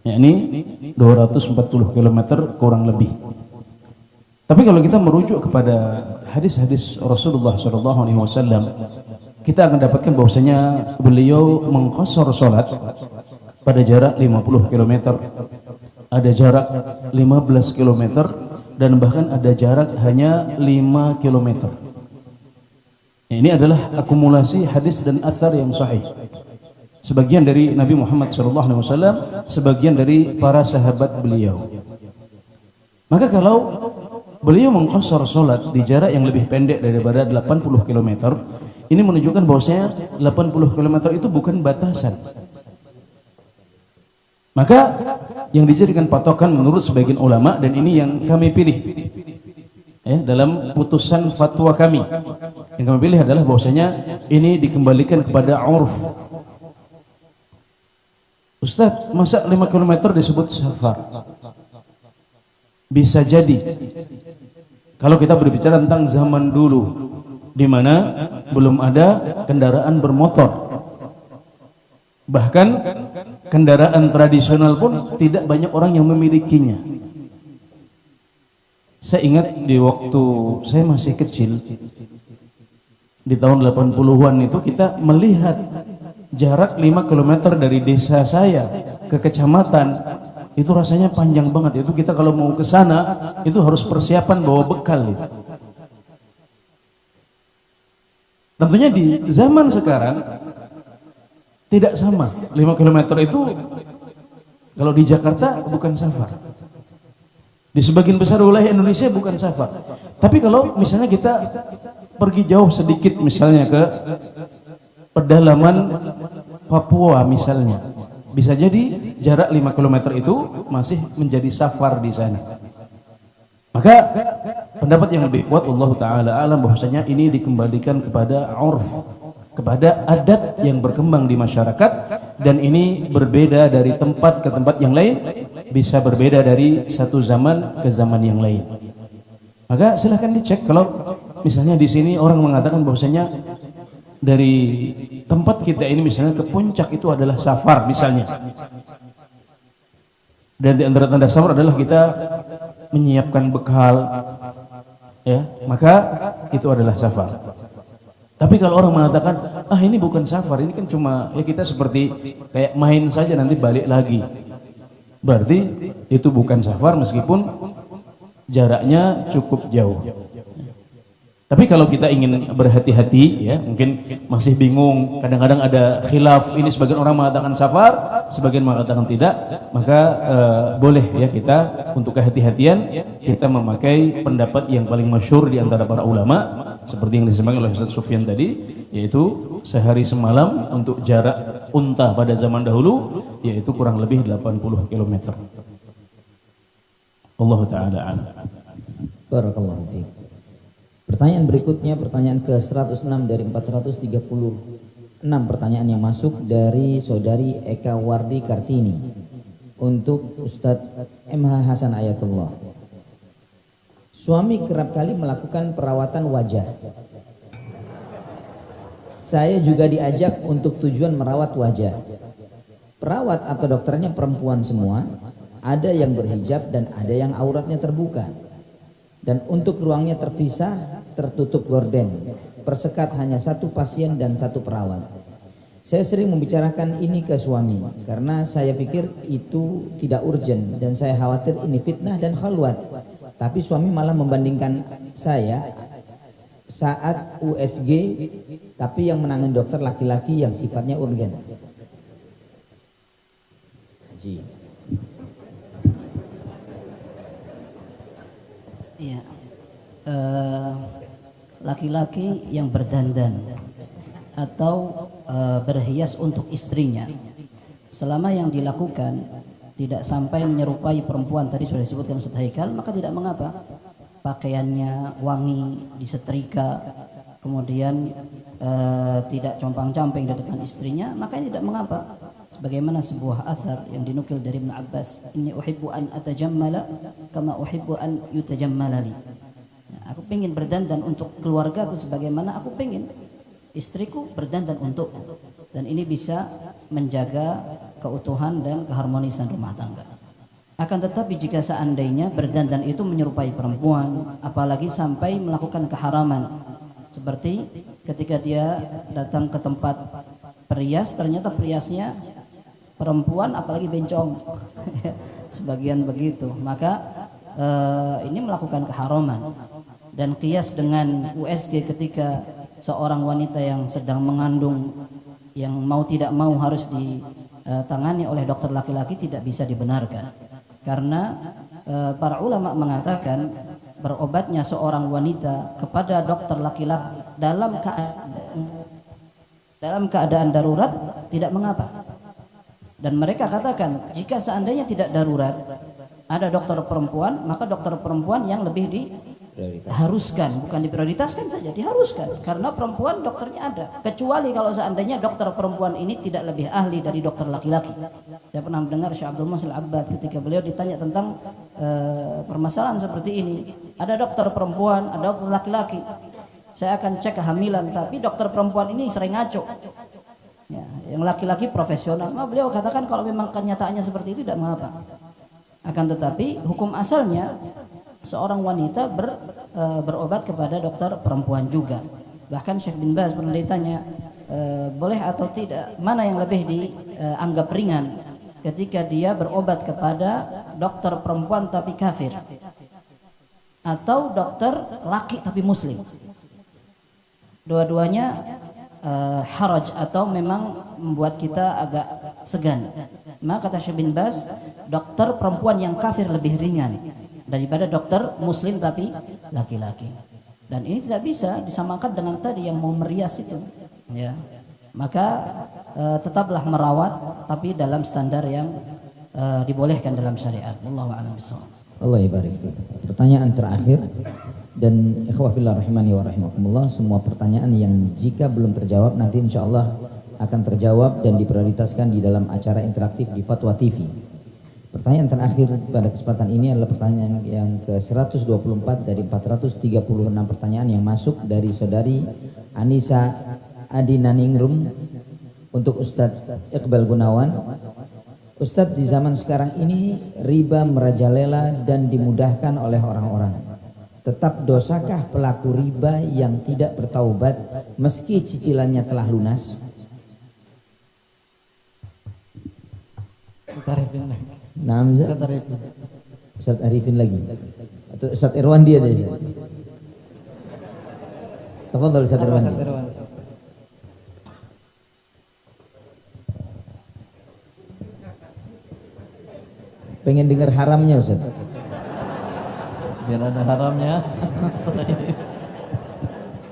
yakni 240 km kurang lebih. Tapi kalau kita merujuk kepada hadis-hadis Rasulullah SAW, kita akan dapatkan bahwasanya beliau mengqashar salat pada jarak 50 km, ada jarak 15 km, dan bahkan ada jarak hanya 5 km. Ini adalah akumulasi hadis dan athar yang sahih. Sebagian dari Nabi Muhammad SAW, sebagian dari para sahabat beliau. Maka kalau beliau mengqashar salat di jarak yang lebih pendek daripada 80 km, ini menunjukkan bahwasanya 80 km itu bukan batasan. Maka yang dijadikan patokan menurut sebagian ulama, dan ini yang kami pilih ya, dalam putusan fatwa kami, yang kami pilih adalah bahwasanya ini dikembalikan kepada urf. Ustaz, masa 5 km disebut safar? Bisa jadi kalau kita berbicara tentang zaman dulu di mana belum ada kendaraan bermotor. Bahkan kendaraan tradisional pun tidak banyak orang yang memilikinya. Saya ingat di waktu saya masih kecil, di tahun 80-an itu kita melihat jarak 5 km dari desa saya ke kecamatan, itu rasanya panjang banget. Itu kita kalau mau ke sana itu harus persiapan bawa bekal itu. Tentunya di zaman sekarang tidak sama. 5 km itu kalau di Jakarta bukan safar, di sebagian besar wilayah Indonesia bukan safar. Tapi kalau misalnya kita pergi jauh sedikit, misalnya ke pedalaman Papua misalnya, bisa jadi jarak 5 km itu masih menjadi safar di sana. Maka pendapat yang lebih kuat, Allah Ta'ala alam, bahwasanya ini dikembalikan kepada urf, kepada adat yang berkembang di masyarakat, dan ini berbeda dari tempat ke tempat yang lain, bisa berbeda dari satu zaman ke zaman yang lain. Maka silahkan dicek. Kalau misalnya di sini orang mengatakan bahwasanya dari tempat kita ini misalnya ke puncak itu adalah safar misalnya, dan di antara tanda safar adalah kita menyiapkan bekal, ya, maka itu adalah safar. Tapi kalau orang mengatakan, ah ini bukan safar, ini kan cuma ya kita seperti kayak main saja nanti balik lagi, berarti itu bukan safar, meskipun jaraknya cukup jauh. Tapi kalau kita ingin berhati-hati, ya mungkin masih bingung, kadang-kadang ada khilaf, ini sebagian orang mengatakan safar, sebagian mengatakan tidak, maka boleh ya kita untuk kehati-hatian kita memakai pendapat yang paling masyhur di antara para ulama, seperti yang disampaikan oleh Ustaz Sufyan tadi, yaitu sehari semalam untuk jarak unta pada zaman dahulu, yaitu kurang lebih 80 km. Allah Ta'ala a'lam. Barakallahu fiik. Pertanyaan berikutnya, pertanyaan ke-106 dari 436 pertanyaan yang masuk dari saudari Eka Wardi Kartini untuk Ustadz MH Hasan Ayatullah. Suami kerap kali melakukan perawatan wajah. Saya juga diajak untuk tujuan merawat wajah. Perawat atau dokternya perempuan semua, ada yang berhijab dan ada yang auratnya terbuka. Dan untuk ruangnya terpisah, tertutup gorden, persekat hanya satu pasien dan satu perawat. Saya sering membicarakan ini ke suami karena saya pikir itu tidak urgent dan saya khawatir ini fitnah dan khalwat. Tapi suami malah membandingkan saya saat USG, tapi yang menangani dokter laki-laki yang sifatnya urgen. Iya, laki-laki yang berdandan atau berhias untuk istrinya, selama yang dilakukan tidak sampai menyerupai perempuan tadi sudah disebutkan Ustaz Haikal, maka tidak mengapa. Pakaiannya wangi, disetrika, kemudian tidak compang-camping di depan istrinya, maka tidak mengapa. Sebagaimana sebuah athar yang dinukil dari Ibn Abbas, inni uhibbu an atajammala kama uhibbu an yutajammala li. Aku pengen berdandan untuk keluargaku sebagaimana aku pengen istriku berdandan untukku, dan ini bisa menjaga keutuhan dan keharmonisan rumah tangga. Akan tetapi jika seandainya berdandan itu menyerupai perempuan, apalagi sampai melakukan keharaman, seperti ketika dia datang ke tempat perias, ternyata periasnya perempuan apalagi bencong, sebagian begitu, maka ini melakukan keharaman. Dan kias dengan USG ketika seorang wanita yang sedang mengandung, yang mau tidak mau harus ditangani oleh dokter laki-laki, tidak bisa dibenarkan. Karena para ulama mengatakan berobatnya seorang wanita kepada dokter laki-laki dalam keadaan darurat tidak mengapa. Dan mereka katakan jika seandainya tidak darurat, ada dokter perempuan, maka dokter perempuan yang lebih diharuskan, bukan diprioritaskan saja, diharuskan, karena perempuan dokternya ada. Kecuali kalau seandainya dokter perempuan ini tidak lebih ahli dari dokter laki-laki. Saya pernah mendengar Syekh Abdul Muhsin Al-Abbad ketika beliau ditanya tentang permasalahan seperti ini. Ada dokter perempuan, ada dokter laki-laki. Saya akan cek kehamilan, tapi dokter perempuan ini sering ngaco. Ya, yang laki-laki profesional. Nah, beliau katakan kalau memang kenyataannya seperti itu tidak mengapa. Akan tetapi hukum asalnya seorang wanita berobat kepada dokter perempuan juga. Bahkan Syekh bin Baz pernah ditanya boleh atau tidak, mana yang lebih dianggap ringan ketika dia berobat kepada dokter perempuan tapi kafir, atau dokter laki tapi muslim. Dua-duanya haraj atau memang membuat kita agak segan. Maka kata Syekh bin Baz, dokter perempuan yang kafir lebih ringan daripada dokter muslim tapi laki-laki. Dan ini tidak bisa disamakan dengan tadi yang mau merias itu, ya. Maka tetaplah merawat, tapi dalam standar yang dibolehkan dalam syariat. Wallahu a'lam bishawab. Allah ibarik. Pertanyaan terakhir, dan ikhwah fillah rahimani wa rahimakumullah, semua pertanyaan yang jika belum terjawab nanti insyaallah akan terjawab dan diprioritaskan di dalam acara interaktif di Fatwa TV. Pertanyaan terakhir pada kesempatan ini adalah pertanyaan yang ke-124 dari 436 pertanyaan yang masuk dari saudari Anissa Adinaningrum untuk Ustadz Iqbal Gunawan. Ustadz, di zaman sekarang ini riba merajalela dan dimudahkan oleh orang-orang. Tetap dosakah pelaku riba yang tidak bertaubat meski cicilannya telah lunas? Ustadz Arifin lagi. Atau Ustaz Irwandi aja. Tafadhol Ustaz Irwandi. Pengen dengar haramnya Ustaz. Biar ada haramnya.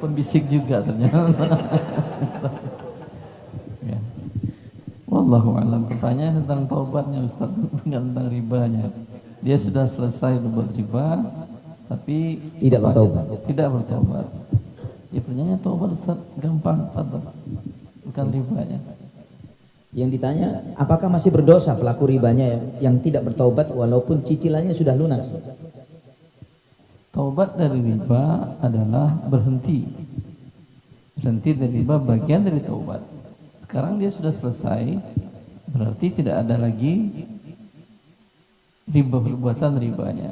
Pembisik juga ternyata. Ya. Wallahu a'lam. Pertanyaan tentang taubatnya Ustaz, bukan tentang ribanya. Dia sudah selesai berbuat riba, tapi tidak bertaubat. Tidak bertaubat. Ya pertanyaan taubat Ustaz gampang, bukan ribanya. Yang ditanya, apakah masih berdosa pelaku ribanya yang tidak bertaubat walaupun cicilannya sudah lunas? Taubat dari riba adalah berhenti. Berhenti dari riba bagian dari taubat. Sekarang dia sudah selesai, berarti tidak ada lagi riba, perbuatan ribanya.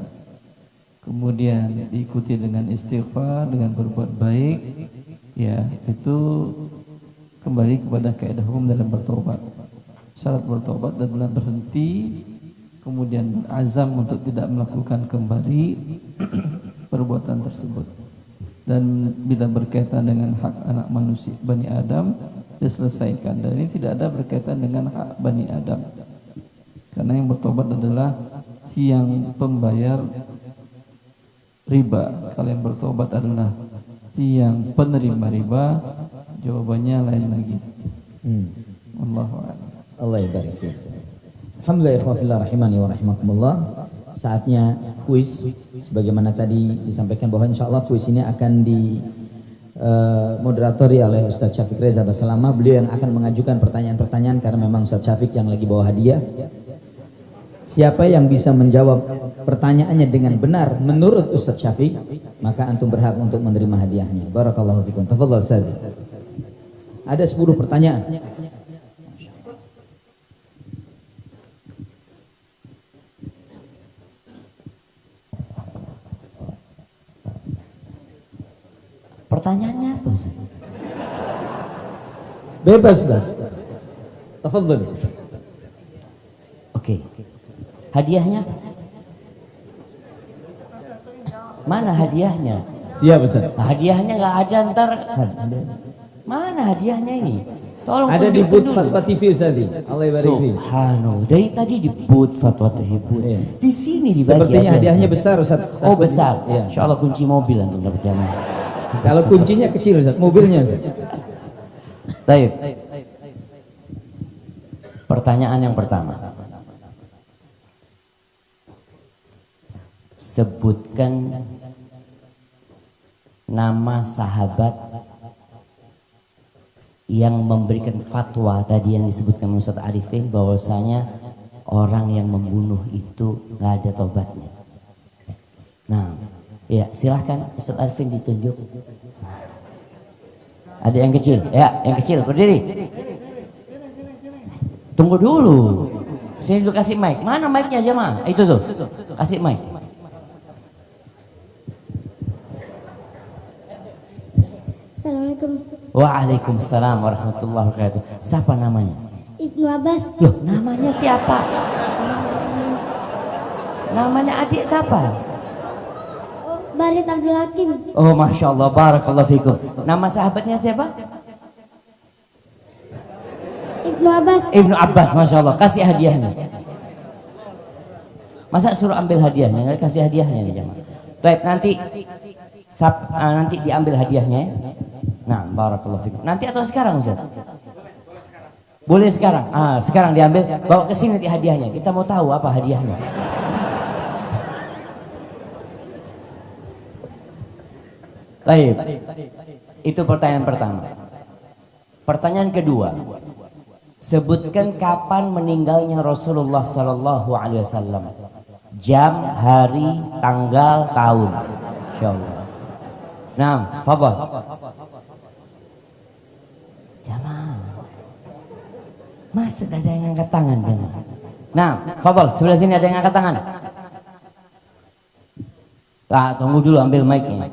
Kemudian diikuti dengan istighfar, dengan berbuat baik, ya itu kembali kepada kaidah hukum dalam bertobat. Syarat bertobat adalah berhenti, kemudian azam untuk tidak melakukan kembali perbuatan tersebut. Dan bila berkaitan dengan hak anak manusia Bani Adam, diselesaikan. Dan ini tidak ada berkaitan dengan hak Bani Adam, karena yang bertobat adalah si yang pembayar riba. Kalau yang bertobat adalah si yang penerima riba, jawabannya lain lagi. Wallahu a'lam. Allah barik fiik. Alhamdulillah ikhwan fillah rahimani wa rahimakumullah. Saatnya kuis, sebagaimana tadi disampaikan bahwa insyaallah kuis ini akan di moderatori oleh Ustaz Syafiq Reza Basalama. Beliau yang akan mengajukan pertanyaan-pertanyaan karena memang Ustaz Syafiq yang lagi bawa hadiah. Siapa yang bisa menjawab pertanyaannya dengan benar menurut Ustaz Syafiq, maka antum berhak untuk menerima hadiahnya. Barakallahu fikum. Tafadhal Ustaz. Ada 10 pertanyaan. Pertanyaannya apa Ustaz? Bebas Ustaz. Tafadhal. Oke. Hadiahnya? Mana hadiahnya? Siap Ustaz. Nah, hadiahnya nggak ada, ntar. Mana hadiahnya ini? Tolong ada di booth Fatwa TV Ustaz. Allah barik fiik. Subhanallah. Dari tadi di booth Fatwa TV. Di sini dibagi. Sepertinya hadiahnya besar Ustaz. Oh besar. Ya. Insyaallah kunci mobil untuk dapat jamaah. Kalau kuncinya kecil Ustaz, mobilnya Ustaz. Baik. Pertanyaan yang pertama. Sebutkan nama sahabat yang memberikan fatwa tadi yang disebutkan Ustaz Arifin bahwasanya orang yang membunuh itu nggak ada tobatnya. Nah, ya silahkan Ustaz Arifin ditunjuk. Ada yang kecil, ya yang kecil berdiri. Tunggu dulu. Sini dulu kasih mic. Mana mic-nya jemaah? Itu tuh. Kasih mic. Assalamualaikum. Waalaikumsalam warahmatullahi wabarakatuh. Siapa namanya? Ibnu Abbas. Loh, namanya siapa? Namanya adik siapa? Barit Abdul Hakim. Oh, masya Allah, barakallahu fikum. Nama sahabatnya siapa? Ibnu Abbas. Ibnu Abbas, masya Allah. Kasih hadiahnya. Masa suruh ambil hadiahnya? Nggak kasih hadiahnya nih jemaah. Baik, nanti diambil hadiahnya. Nah, barakallahu fikum. Nanti atau sekarang Ustaz? Boleh sekarang. Sekarang diambil, bawa ke sini nanti hadiahnya. Kita mau tahu apa hadiahnya. Baik. Itu pertanyaan pertama. Pertanyaan kedua. Sebutkan kapan meninggalnya Rasulullah sallallahu alaihi wasallam. Jam, hari, tanggal, tahun. Insyaallah. Nah, fadhal. Jamaah. Masa ada yang angkat tangan jamaah? Nah, fadhal, sebelah sini ada yang angkat tangan. Tunggu dulu ambil mic-nya.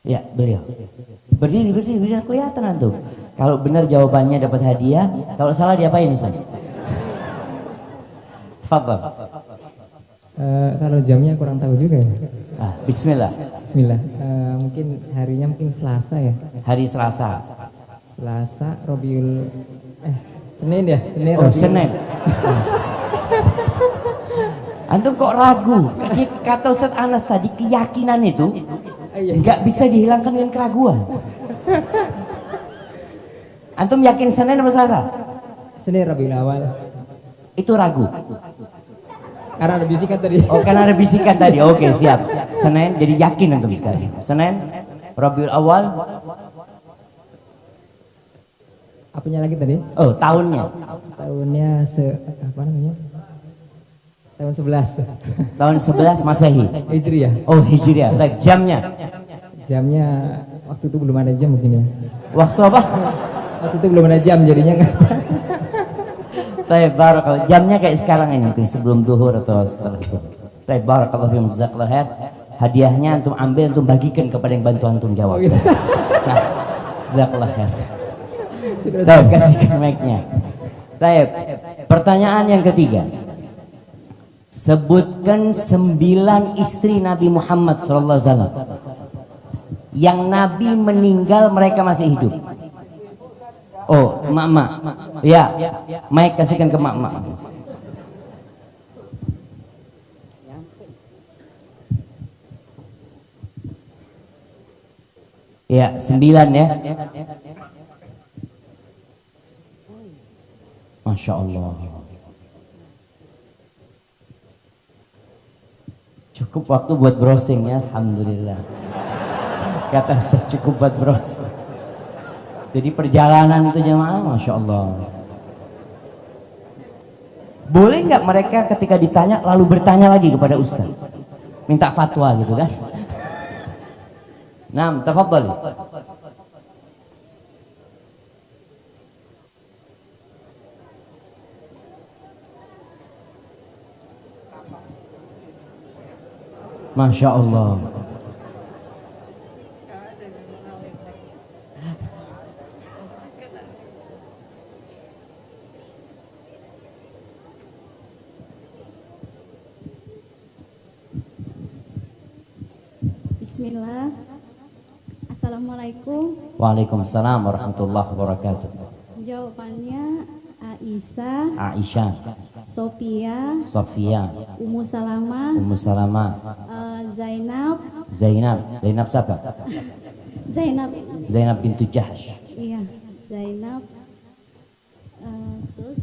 Ya, beliau. Berdiri, biar kelihatan antum. Kalau benar jawabannya dapat hadiah, kalau salah diapain Ustaz? Tafadhal. Kalau jamnya kurang tahu juga ya. Bismillah. Bismillah. Mungkin harinya mungkin Selasa ya. Hari Selasa. Selasa Rabiul Senin ya, Senin. Oh, Senin. Antum kok ragu? Kata Ustaz Anas tadi, keyakinan itu nggak bisa dihilangkan dengan keraguan. Antum yakin Senin apa Selasa? Senin Rabiul Awal. Itu ragu. Karena ada bisikan tadi. Oh, karena ada bisikan tadi. Oke, siap. Senin jadi yakin antum sekali. Senin Rabiul Awal. Apanya lagi tadi? Oh, tahunnya. Tahunnya apa namanya? Tahun 11. Tahun 11 Masehi. Hijriah. Oh, Hijriah. Baik, jamnya. Jamnya waktu itu belum ada jam mungkin ya. Waktu apa? Waktu itu belum ada jam jadinya enggak. Baik, barakallah. Jamnya kayak sekarang ini mungkin sebelum duhur atau setelah itu. Baik, barakallahu fiikum, jazakallahu khair. Hadiahnya antum ambil, antum bagikan kepada yang bantu antum jawab. Oh, gitu. Nah, jazakallahu khair. Baik, kasihkan mic-nya. Baik, pertanyaan yang ketiga. Sebutkan 9 istri Nabi Muhammad SAW yang Nabi meninggal mereka masih hidup. Oh, emak-emak. Ya, mic kasihkan ke emak-emak. Ya, 9 ya. Masya Allah. Cukup waktu buat browsing ya, alhamdulillah. Kata Ustaz cukup buat browsing. Jadi perjalanan itu jamaah, Masya Allah. Boleh nggak mereka ketika ditanya lalu bertanya lagi kepada Ustaz? Minta fatwa gitu kan? Nah, tafadhali. Masya Allah. Bismillah. Assalamualaikum. Waalaikumsalam warahmatullahi wabarakatuh. Jawabannya Aisyah, Aisyah, Sofia, Sofia, Ummu Salamah, Ummu Salamah, Zainab. Zainab. Zainab siapa? Zainab. Zainab bintu Jahsh. Iya, Zainab. Terus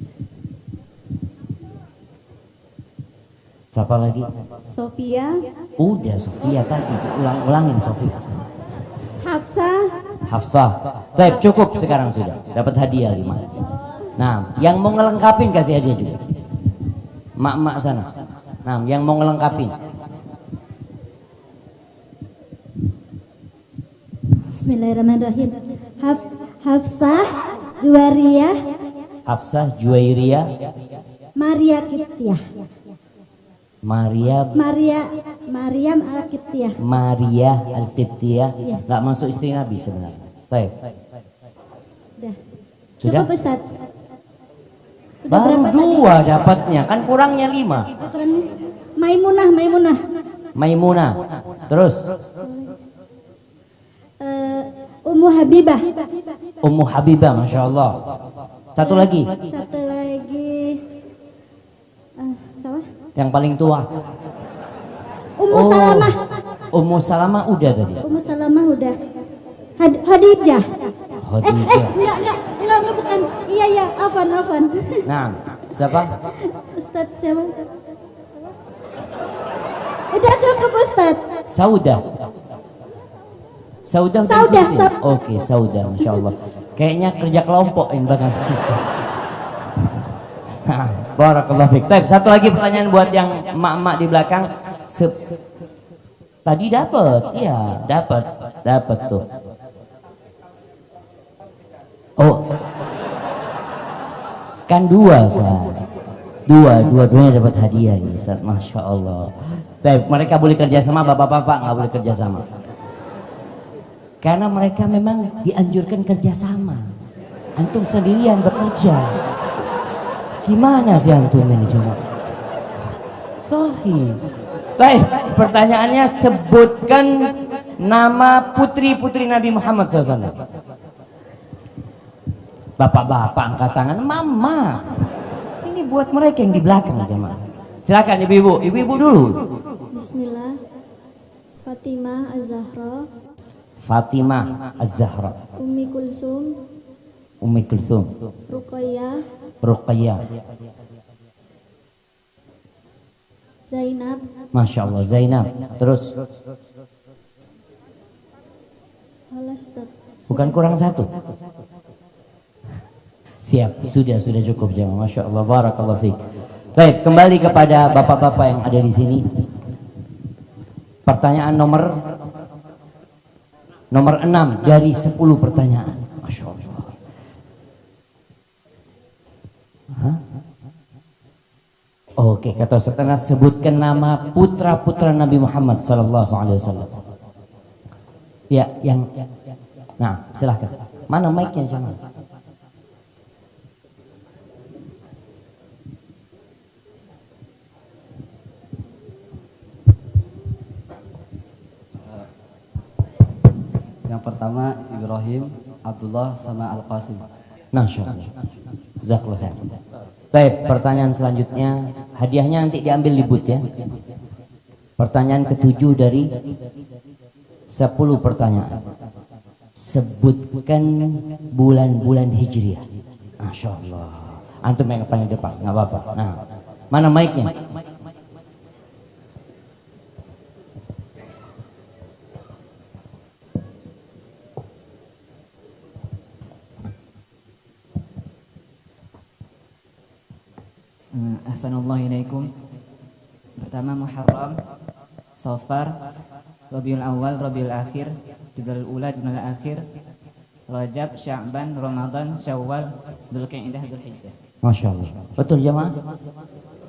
Siapa lagi? Sofia. Udah Sofia tadi, ulangin Sofia. Hafsah. Hafsah. Baik, cukup sekarang sudah. Dapat hadiah 5. Nah, yang mau ngelengkapin kasih hadiah juga. Mak-mak sana. Nah, yang mau ngelengkapin. Bismillahirrahmanirrahim. Hafsah, Juwairiyah, Hafsah, Juwairiyah, Maria Kiptiah. Maryam Al-Kiptiah. Maria Al-Kiptiah. Iya. Nggak masuk istri Nabi sebenarnya. Baik. Sudah. Sudah? Cukup Ustaz. Baru 2 dapatnya, kan kurangnya 5. Maimunah. Maimunah. Terus Ummu Habibah. Ummu Habibah, Masya Allah. Satu lagi. Satu lagi. Salah. Yang paling tua. Ummu Salamah. Ummu Salamah udah tadi. Ummu Salamah udah. Khadijah. Khadijah. Enggak, bukan. Iya, Afan. Nah, siapa? Ustaz siapa? Udah cukup Ustaz. Saudah. Saudah. Oke, Saudah, Masya Allah. Kayaknya kerja kelompok yang belakang sisi. Barakallahu fiik. Baik, satu lagi pertanyaan buat yang emak-emak di belakang. Tadi dapat, iya, dapat tuh. Oh, kan 2, Ustaz. Dua-duanya dapat hadiah nih, Ustaz. Masya Allah. Baik, mereka boleh kerjasama, bapak-bapak nggak boleh kerjasama. Karena mereka memang dianjurkan kerjasama. Antum sendirian bekerja. Gimana sih antum ini cuma? Sahih. Baik, pertanyaannya sebutkan nama putri-putri Nabi Muhammad SAW. Bapak-bapak angkat tangan, mama. Ini buat mereka yang di belakang jemaah. Silakan ibu-ibu, ibu-ibu dulu. Bismillah. Fatimah Az-Zahra. Fatimah Az-Zahra. Ummi Kulsum. Ummi Kulsum. Ruqayyah. Ruqayyah. Zainab. Masya Allah, Zainab. Terus bukan kurang satu. Siap, sudah cukup jemaah. Masya Allah, barakallahu fiik. Baik, kembali kepada bapak-bapak yang ada di sini. Pertanyaan nomor 6 dari 10 pertanyaan. Masya Allah. Hah? Oke, kata Ustaz Anas, sebutkan nama putra-putra Nabi Muhammad sallallahu alaihi wasallam. Ya, yang nah, silahkan. Mana mic-nya jangan? Yang pertama Ibrahim, Abdullah sama Al-Qasim. Masya Allah. Jazakallahu khair. Baik, pertanyaan selanjutnya, hadiahnya nanti diambil di booth ya. Pertanyaan ke-7 dari 10 pertanyaan. Sebutkan bulan-bulan Hijriah. Masya Allah. Antum yang paling depan, nggak apa-apa. Nah, mana mic-nya? Assalamualaikum. Pertama Muharram, Safar, Rabiul Awal, Rabiul Akhir, Jumadal Ula, Jumadal Akhir, Rajab, Sya'ban, Ramadan, Syawal, Dzulqa'dah, Dzulhijjah. Masya Allah. Betul jemaah?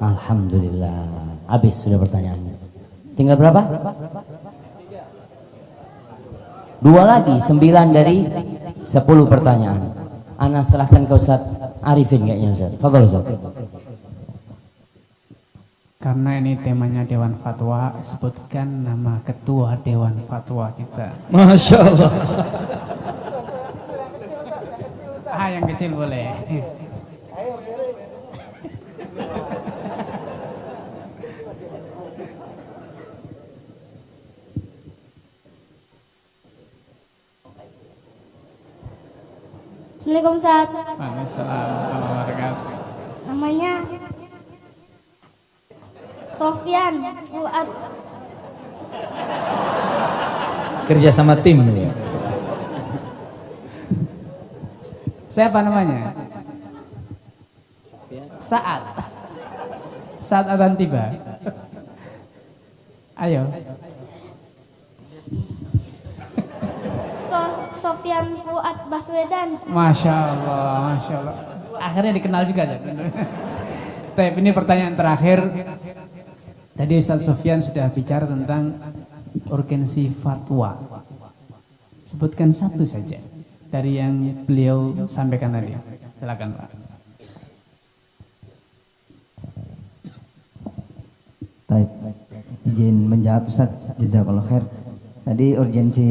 Alhamdulillah. Habis sudah pertanyaannya. Tinggal berapa? 2 lagi, 9 dari 10 pertanyaan. Ana serahkan ke Ustaz Arifin kayaknya Ustaz. Fadhol Ustaz. Karena ini temanya Dewan Fatwa, sebutkan nama ketua Dewan Fatwa kita. Masya Allah. Yang kecil boleh. Assalamualaikum Ustaz. Waalaikumsalam warahmatullahi wabarakatuh. Namanya Sofyan Fuad. Kerja sama tim ya. Siapa namanya? Saat azan tiba. Ayo. Sofyan Fuad Baswedan. Masya Allah, Masya Allah. Akhirnya dikenal juga. Tapi ini pertanyaan terakhir. Tadi Ustaz Sofyan sudah bicara tentang urgensi fatwa. Sebutkan satu saja dari yang beliau sampaikan tadi. Silakan Pak. Baik, izin menjawab Ustaz, jazakallahu khair. Tadi urgensi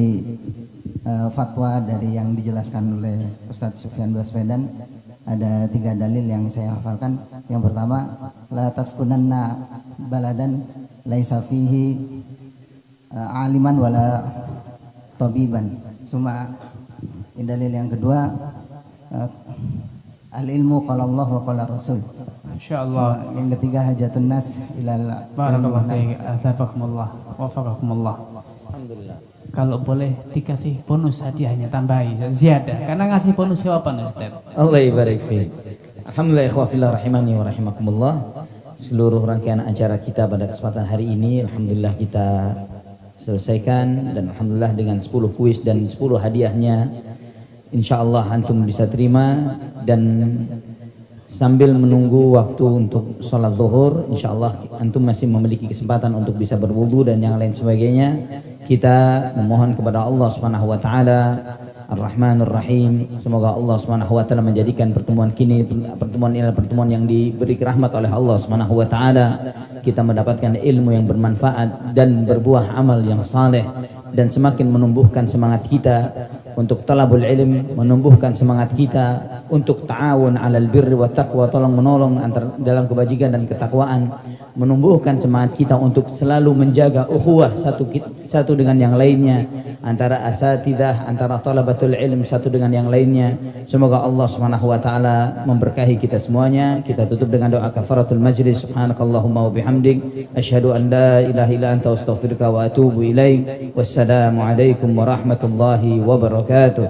fatwa dari yang dijelaskan oleh Ustaz Sufyan Baswedan, ada 3 dalil yang saya hafalkan. Yang pertama, la taskunanna baladan laisa fihi aliman wala tabiban. Cuma dalil yang kedua, al ilmu qala Allah wa qala Rasul. Insyaallah. Yang ketiga, hajatun nas ilal barakallahu fiik, athabakumullah, wafaqakumullah. Alhamdulillah. Kalau boleh dikasih bonus hadiahnya tambahi ziyadah, karena ngasih bonus jawaban Ustaz. Allah ibarik fiik. Alhamdulillah ikhwah fillah rahimani wa rahimakumullah. Seluruh rangkaian acara kita pada kesempatan hari ini alhamdulillah kita selesaikan, dan alhamdulillah dengan 10 kuis dan 10 hadiahnya insyaallah antum bisa terima. Dan sambil menunggu waktu untuk sholat zuhur, insyaallah antum masih memiliki kesempatan untuk bisa berwudu dan yang lain sebagainya. Kita memohon kepada Allah Subhanahu wa taala Ar-Rahmanur Rahim. Semoga Allah Subhanahu wa taala menjadikan pertemuan ini pertemuan yang diberi rahmat oleh Allah Subhanahu wa taala. Kita mendapatkan ilmu yang bermanfaat dan berbuah amal yang saleh, dan semakin menumbuhkan semangat kita untuk talabul ilm, menumbuhkan semangat kita untuk ta'awun 'alal birri wat taqwa, tolong menolong dalam kebajikan dan ketakwaan, menumbuhkan semangat kita untuk selalu menjaga ukhuwah satu dengan yang lainnya, antara asatidzah, antara talabatul ilm satu dengan yang lainnya. Semoga Allah Subhanahu wa taala memberkahi kita semuanya. Kita tutup dengan doa kafaratul majlis. Subhanakallahumma wa bihamdik asyhadu an la ilaha illa anta astaghfiruka wa atubu ilaik. Wassalamu alaikum warahmatullahi wabarakatuh.